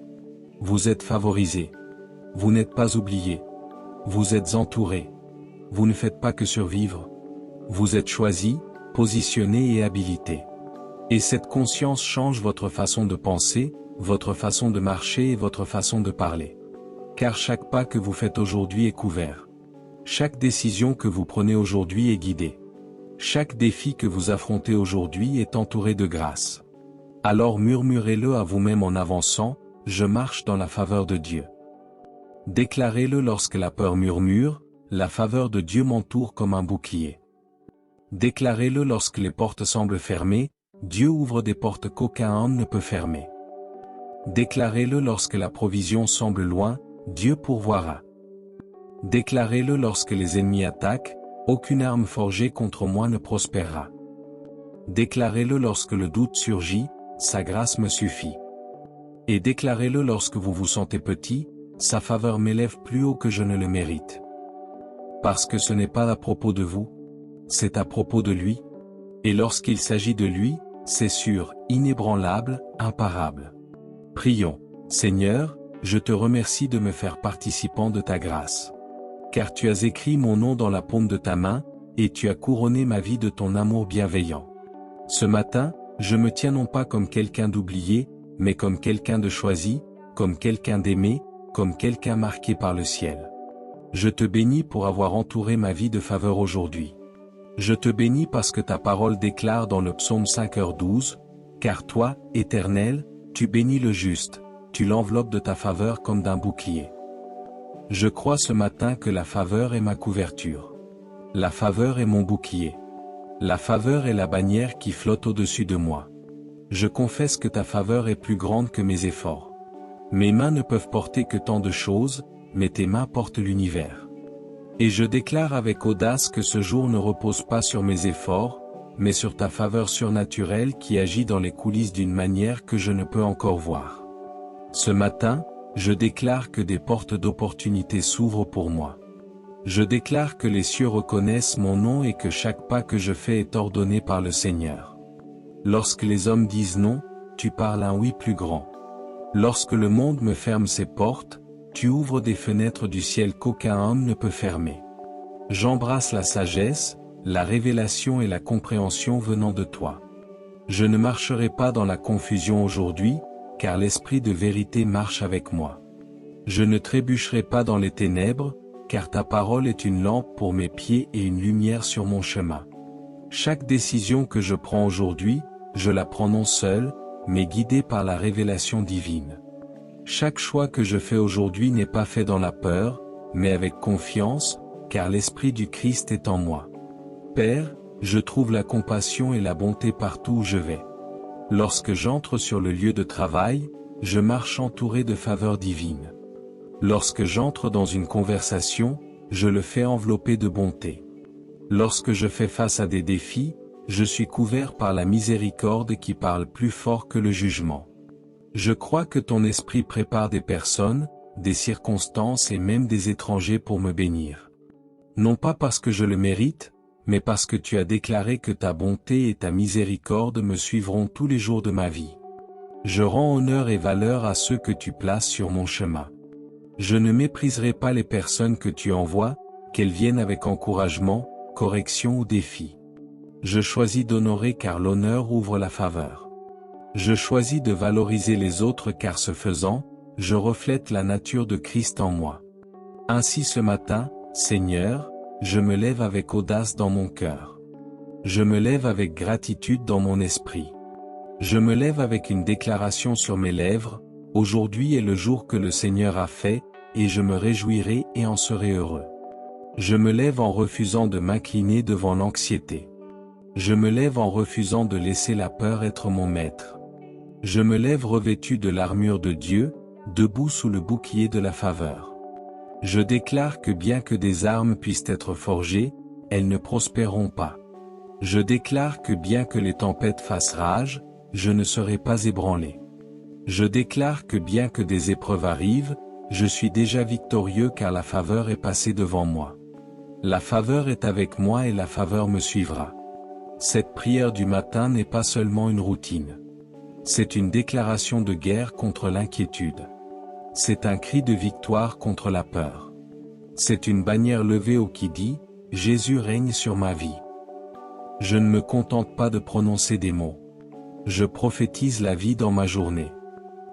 Vous êtes favorisé. Vous n'êtes pas oublié. Vous êtes entouré. Vous ne faites pas que survivre. Vous êtes choisi, positionné et habilité. Et cette conscience change votre façon de penser, votre façon de marcher et votre façon de parler. Car chaque pas que vous faites aujourd'hui est couvert. Chaque décision que vous prenez aujourd'hui est guidée. Chaque défi que vous affrontez aujourd'hui est entouré de grâce. Alors murmurez-le à vous-même en avançant, je marche dans la faveur de Dieu. Déclarez-le lorsque la peur murmure, la faveur de Dieu m'entoure comme un bouclier. Déclarez-le lorsque les portes semblent fermées, Dieu ouvre des portes qu'aucun homme ne peut fermer. Déclarez-le lorsque la provision semble loin, Dieu pourvoira. Déclarez-le lorsque les ennemis attaquent, Aucune arme forgée contre moi ne prospérera. Déclarez-le lorsque le doute surgit, sa grâce me suffit. Et déclarez-le lorsque vous vous sentez petit, sa faveur m'élève plus haut que je ne le mérite. Parce que ce n'est pas à propos de vous, c'est à propos de lui. Et lorsqu'il s'agit de lui, c'est sûr, inébranlable, imparable. Prions. Seigneur, je te remercie de me faire participant de ta grâce. Car tu as écrit mon nom dans la paume de ta main, et tu as couronné ma vie de ton amour bienveillant. Ce matin, je me tiens non pas comme quelqu'un d'oublié, mais comme quelqu'un de choisi, comme quelqu'un d'aimé, comme quelqu'un marqué par le ciel. Je te bénis pour avoir entouré ma vie de faveur aujourd'hui. Je te bénis parce que ta parole déclare dans le psaume 5h12, « Car toi, Éternel, tu bénis le juste, tu l'enveloppes de ta faveur comme d'un bouclier. » Je crois ce matin que la faveur est ma couverture. La faveur est mon bouclier. La faveur est la bannière qui flotte au-dessus de moi. Je confesse que ta faveur est plus grande que mes efforts. Mes mains ne peuvent porter que tant de choses, mais tes mains portent l'univers. Et je déclare avec audace que ce jour ne repose pas sur mes efforts, mais sur ta faveur surnaturelle qui agit dans les coulisses d'une manière que je ne peux encore voir. Ce matin, je déclare que des portes d'opportunité s'ouvrent pour moi. Je déclare que les cieux reconnaissent mon nom et que chaque pas que je fais est ordonné par le Seigneur. Lorsque les hommes disent non, tu parles un oui plus grand. Lorsque le monde me ferme ses portes, tu ouvres des fenêtres du ciel qu'aucun homme ne peut fermer. J'embrasse la sagesse, la révélation et la compréhension venant de toi. Je ne marcherai pas dans la confusion aujourd'hui, car l'esprit de vérité marche avec moi. Je ne trébucherai pas dans les ténèbres, car ta parole est une lampe pour mes pieds et une lumière sur mon chemin. Chaque décision que je prends aujourd'hui, je la prends non seule, mais guidée par la révélation divine. Chaque choix que je fais aujourd'hui n'est pas fait dans la peur, mais avec confiance, car l'Esprit du Christ est en moi. Père, je trouve la compassion et la bonté partout où je vais. Lorsque j'entre sur le lieu de travail, je marche entouré de faveurs divines. Lorsque j'entre dans une conversation, je le fais envelopper de bonté. Lorsque je fais face à des défis, je suis couvert par la miséricorde qui parle plus fort que le jugement. Je crois que ton esprit prépare des personnes, des circonstances et même des étrangers pour me bénir. Non pas parce que je le mérite, mais parce que tu as déclaré que ta bonté et ta miséricorde me suivront tous les jours de ma vie. Je rends honneur et valeur à ceux que tu places sur mon chemin. Je ne mépriserai pas les personnes que tu envoies, qu'elles viennent avec encouragement, correction ou défi. Je choisis d'honorer car l'honneur ouvre la faveur. Je choisis de valoriser les autres car ce faisant, je reflète la nature de Christ en moi. Ainsi ce matin, Seigneur, je me lève avec audace dans mon cœur. Je me lève avec gratitude dans mon esprit. Je me lève avec une déclaration sur mes lèvres, aujourd'hui est le jour que le Seigneur a fait, et je me réjouirai et en serai heureux. Je me lève en refusant de m'incliner devant l'anxiété. Je me lève en refusant de laisser la peur être mon maître. Je me lève revêtu de l'armure de Dieu, debout sous le bouclier de la faveur. Je déclare que bien que des armes puissent être forgées, elles ne prospéreront pas. Je déclare que bien que les tempêtes fassent rage, je ne serai pas ébranlé. Je déclare que bien que des épreuves arrivent, je suis déjà victorieux car la faveur est passée devant moi. La faveur est avec moi et la faveur me suivra. Cette prière du matin n'est pas seulement une routine. C'est une déclaration de guerre contre l'inquiétude. C'est un cri de victoire contre la peur. C'est une bannière levée haut qui dit, « Jésus règne sur ma vie ». Je ne me contente pas de prononcer des mots. Je prophétise la vie dans ma journée.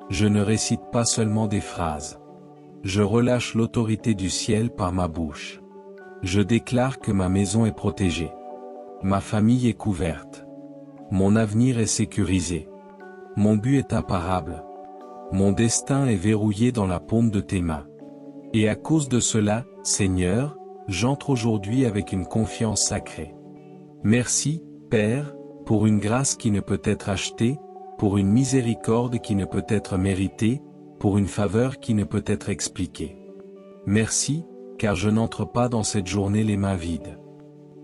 Je ne récite pas seulement des phrases. Je relâche l'autorité du ciel par ma bouche. Je déclare que ma maison est protégée. Ma famille est couverte. Mon avenir est sécurisé. Mon but est imparable. Mon destin est verrouillé dans la paume de tes mains. Et à cause de cela, Seigneur, j'entre aujourd'hui avec une confiance sacrée. Merci, Père, pour une grâce qui ne peut être achetée, pour une miséricorde qui ne peut être méritée, pour une faveur qui ne peut être expliquée. Merci, car je n'entre pas dans cette journée les mains vides.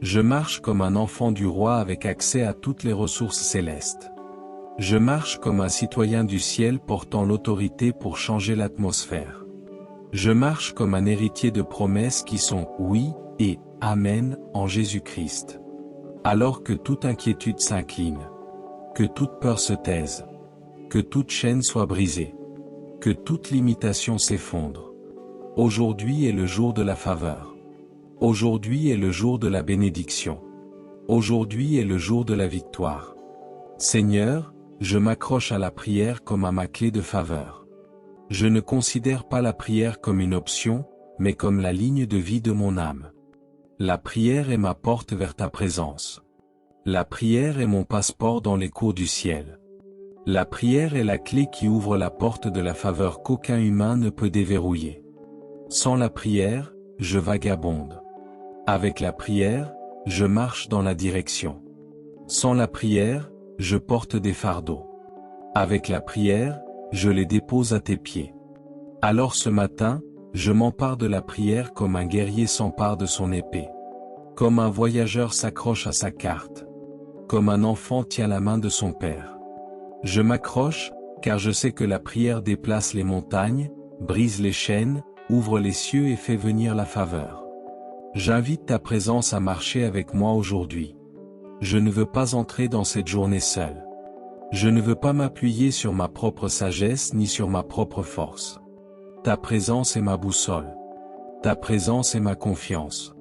Je marche comme un enfant du roi avec accès à toutes les ressources célestes. Je marche comme un citoyen du ciel portant l'autorité pour changer l'atmosphère. Je marche comme un héritier de promesses qui sont oui et amen en Jésus-Christ. Alors que toute inquiétude s'incline, que toute peur se taise, que toute chaîne soit brisée, que toute limitation s'effondre. Aujourd'hui est le jour de la faveur. Aujourd'hui est le jour de la bénédiction. Aujourd'hui est le jour de la victoire. Seigneur, je m'accroche à la prière comme à ma clé de faveur. Je ne considère pas la prière comme une option, mais comme la ligne de vie de mon âme. La prière est ma porte vers ta présence. La prière est mon passeport dans les cours du ciel. La prière est la clé qui ouvre la porte de la faveur qu'aucun humain ne peut déverrouiller. Sans la prière, je vagabonde. Avec la prière, je marche dans la direction. Sans la prière, je porte des fardeaux. Avec la prière, je les dépose à tes pieds. Alors ce matin, je m'empare de la prière comme un guerrier s'empare de son épée. Comme un voyageur s'accroche à sa carte. Comme un enfant tient la main de son père. Je m'accroche, car je sais que la prière déplace les montagnes, brise les chaînes, ouvre les cieux et fait venir la faveur. J'invite ta présence à marcher avec moi aujourd'hui. Je ne veux pas entrer dans cette journée seule. Je ne veux pas m'appuyer sur ma propre sagesse ni sur ma propre force. Ta présence est ma boussole. Ta présence est ma confiance.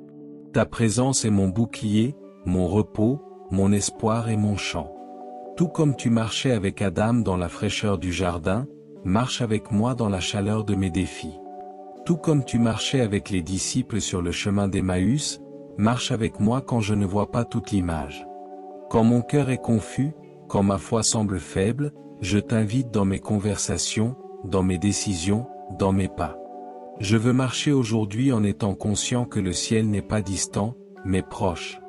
Ta présence est mon bouclier, mon repos, mon espoir et mon chant. Tout comme tu marchais avec Adam dans la fraîcheur du jardin, marche avec moi dans la chaleur de mes défis. Tout comme tu marchais avec les disciples sur le chemin d'Emmaüs, marche avec moi quand je ne vois pas toute l'image. Quand mon cœur est confus, quand ma foi semble faible, je t'invite dans mes conversations, dans mes décisions, dans mes pas. Je veux marcher aujourd'hui en étant conscient que le ciel n'est pas distant, mais proche.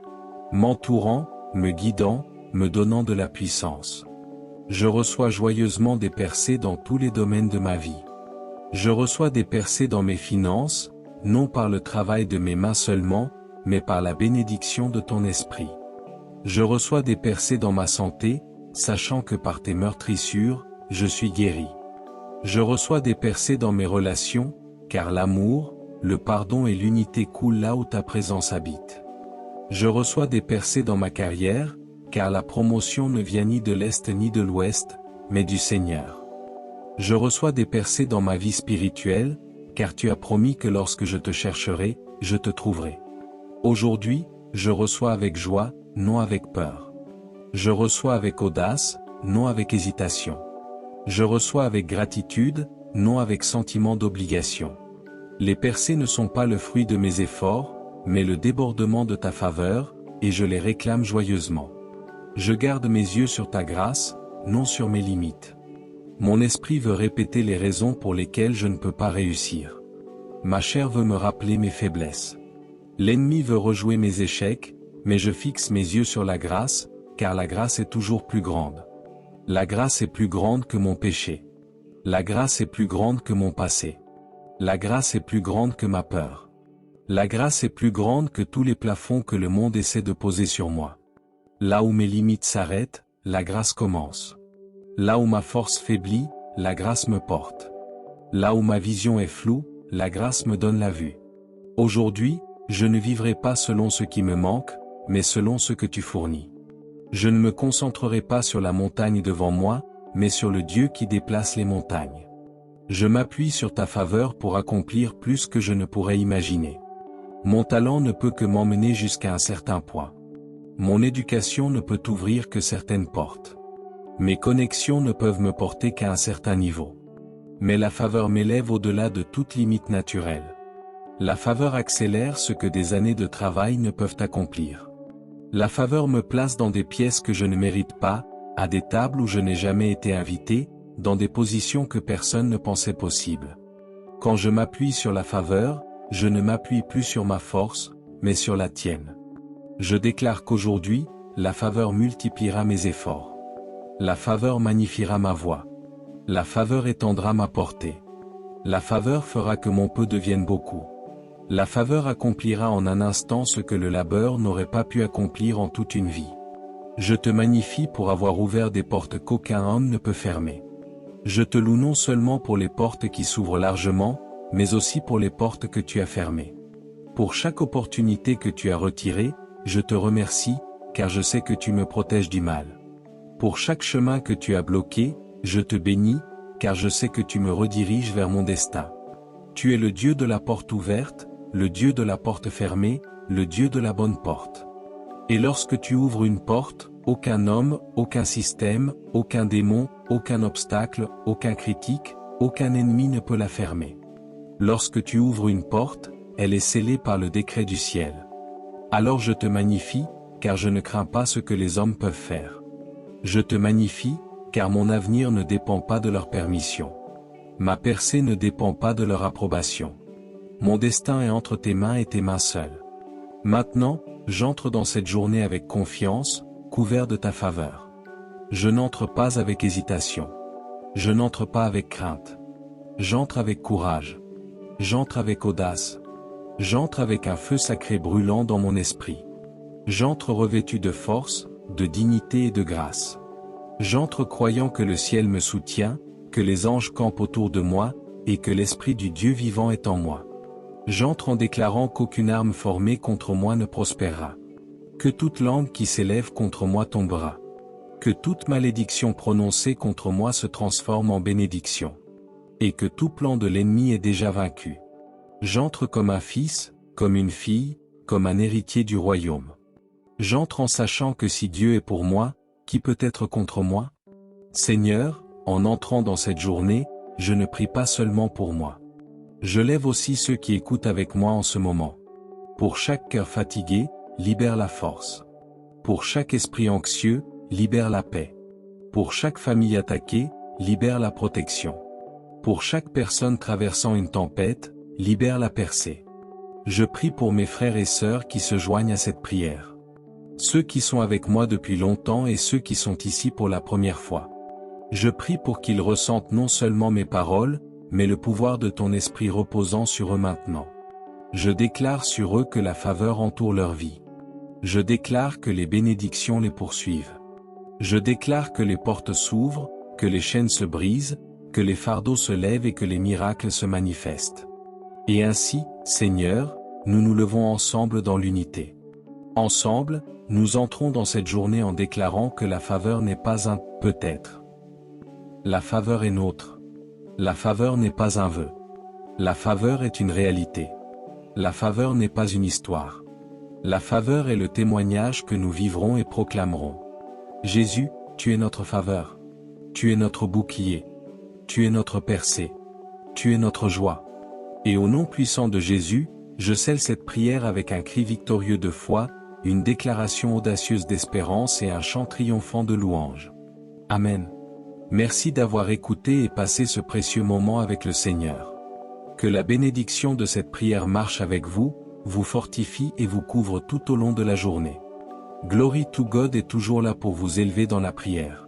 M'entourant, me guidant, me donnant de la puissance. Je reçois joyeusement des percées dans tous les domaines de ma vie. Je reçois des percées dans mes finances, non par le travail de mes mains seulement, mais par la bénédiction de ton esprit. Je reçois des percées dans ma santé, sachant que par tes meurtrissures, je suis guéri. Je reçois des percées dans mes relations, car l'amour, le pardon et l'unité coulent là où ta présence habite. Je reçois des percées dans ma carrière, car la promotion ne vient ni de l'Est ni de l'Ouest, mais du Seigneur. Je reçois des percées dans ma vie spirituelle, car tu as promis que lorsque je te chercherai, je te trouverai. Aujourd'hui, je reçois avec joie, non avec peur. Je reçois avec audace, non avec hésitation. Je reçois avec gratitude, non avec sentiment d'obligation. Les percées ne sont pas le fruit de mes efforts, mais le débordement de ta faveur, et je les réclame joyeusement. Je garde mes yeux sur ta grâce, non sur mes limites. Mon esprit veut répéter les raisons pour lesquelles je ne peux pas réussir. Ma chair veut me rappeler mes faiblesses. L'ennemi veut rejouer mes échecs, mais je fixe mes yeux sur la grâce, car la grâce est toujours plus grande. La grâce est plus grande que mon péché. La grâce est plus grande que mon passé. La grâce est plus grande que ma peur. La grâce est plus grande que tous les plafonds que le monde essaie de poser sur moi. Là où mes limites s'arrêtent, la grâce commence. Là où ma force faiblit, la grâce me porte. Là où ma vision est floue, la grâce me donne la vue. Aujourd'hui, je ne vivrai pas selon ce qui me manque, mais selon ce que tu fournis. Je ne me concentrerai pas sur la montagne devant moi, mais sur le Dieu qui déplace les montagnes. Je m'appuie sur ta faveur pour accomplir plus que je ne pourrais imaginer. Mon talent ne peut que m'emmener jusqu'à un certain point. Mon éducation ne peut ouvrir que certaines portes. Mes connexions ne peuvent me porter qu'à un certain niveau. Mais la faveur m'élève au-delà de toute limite naturelle. La faveur accélère ce que des années de travail ne peuvent accomplir. La faveur me place dans des pièces que je ne mérite pas, à des tables où je n'ai jamais été invité, dans des positions que personne ne pensait possibles. Quand je m'appuie sur la faveur, je ne m'appuie plus sur ma force, mais sur la tienne. Je déclare qu'aujourd'hui, la faveur multipliera mes efforts. La faveur magnifiera ma voix. La faveur étendra ma portée. La faveur fera que mon peu devienne beaucoup. La faveur accomplira en un instant ce que le labeur n'aurait pas pu accomplir en toute une vie. Je te magnifie pour avoir ouvert des portes qu'aucun homme ne peut fermer. Je te loue non seulement pour les portes qui s'ouvrent largement, mais aussi pour les portes que tu as fermées. Pour chaque opportunité que tu as retirée, je te remercie, car je sais que tu me protèges du mal. Pour chaque chemin que tu as bloqué, je te bénis, car je sais que tu me rediriges vers mon destin. Tu es le Dieu de la porte ouverte, le Dieu de la porte fermée, le Dieu de la bonne porte. Et lorsque tu ouvres une porte, aucun homme, aucun système, aucun démon, aucun obstacle, aucun critique, aucun ennemi ne peut la fermer. Lorsque tu ouvres une porte, elle est scellée par le décret du ciel. Alors je te magnifie, car je ne crains pas ce que les hommes peuvent faire. Je te magnifie, car mon avenir ne dépend pas de leur permission. Ma percée ne dépend pas de leur approbation. Mon destin est entre tes mains et tes mains seules. Maintenant, j'entre dans cette journée avec confiance, couvert de ta faveur. Je n'entre pas avec hésitation. Je n'entre pas avec crainte. J'entre avec courage. J'entre avec audace. J'entre avec un feu sacré brûlant dans mon esprit. J'entre revêtu de force, de dignité et de grâce. J'entre croyant que le ciel me soutient, que les anges campent autour de moi, et que l'Esprit du Dieu vivant est en moi. J'entre en déclarant qu'aucune arme formée contre moi ne prospérera. Que toute langue qui s'élève contre moi tombera. Que toute malédiction prononcée contre moi se transforme en bénédiction. Et que tout plan de l'ennemi est déjà vaincu. J'entre comme un fils, comme une fille, comme un héritier du royaume. J'entre en sachant que si Dieu est pour moi, qui peut être contre moi? Seigneur, en entrant dans cette journée, je ne prie pas seulement pour moi. Je lève aussi ceux qui écoutent avec moi en ce moment. Pour chaque cœur fatigué, libère la force. Pour chaque esprit anxieux, libère la paix. Pour chaque famille attaquée, libère la protection. Pour chaque personne traversant une tempête, libère la percée. Je prie pour mes frères et sœurs qui se joignent à cette prière. Ceux qui sont avec moi depuis longtemps et ceux qui sont ici pour la première fois. Je prie pour qu'ils ressentent non seulement mes paroles, mais le pouvoir de ton esprit reposant sur eux maintenant. Je déclare sur eux que la faveur entoure leur vie. Je déclare que les bénédictions les poursuivent. Je déclare que les portes s'ouvrent, que les chaînes se brisent, que les fardeaux se lèvent et que les miracles se manifestent. Et ainsi, Seigneur, nous nous levons ensemble dans l'unité. Ensemble, nous entrons dans cette journée en déclarant que la faveur n'est pas un « peut-être ». La faveur est nôtre. La faveur n'est pas un vœu. La faveur est une réalité. La faveur n'est pas une histoire. La faveur est le témoignage que nous vivrons et proclamerons. Jésus, tu es notre faveur. Tu es notre bouclier. Tu es notre percée. Tu es notre joie. Et au nom puissant de Jésus, je scelle cette prière avec un cri victorieux de foi, une déclaration audacieuse d'espérance et un chant triomphant de louange. Amen. Merci d'avoir écouté et passé ce précieux moment avec le Seigneur. Que la bénédiction de cette prière marche avec vous, vous fortifie et vous couvre tout au long de la journée. Glory to God est toujours là pour vous élever dans la prière.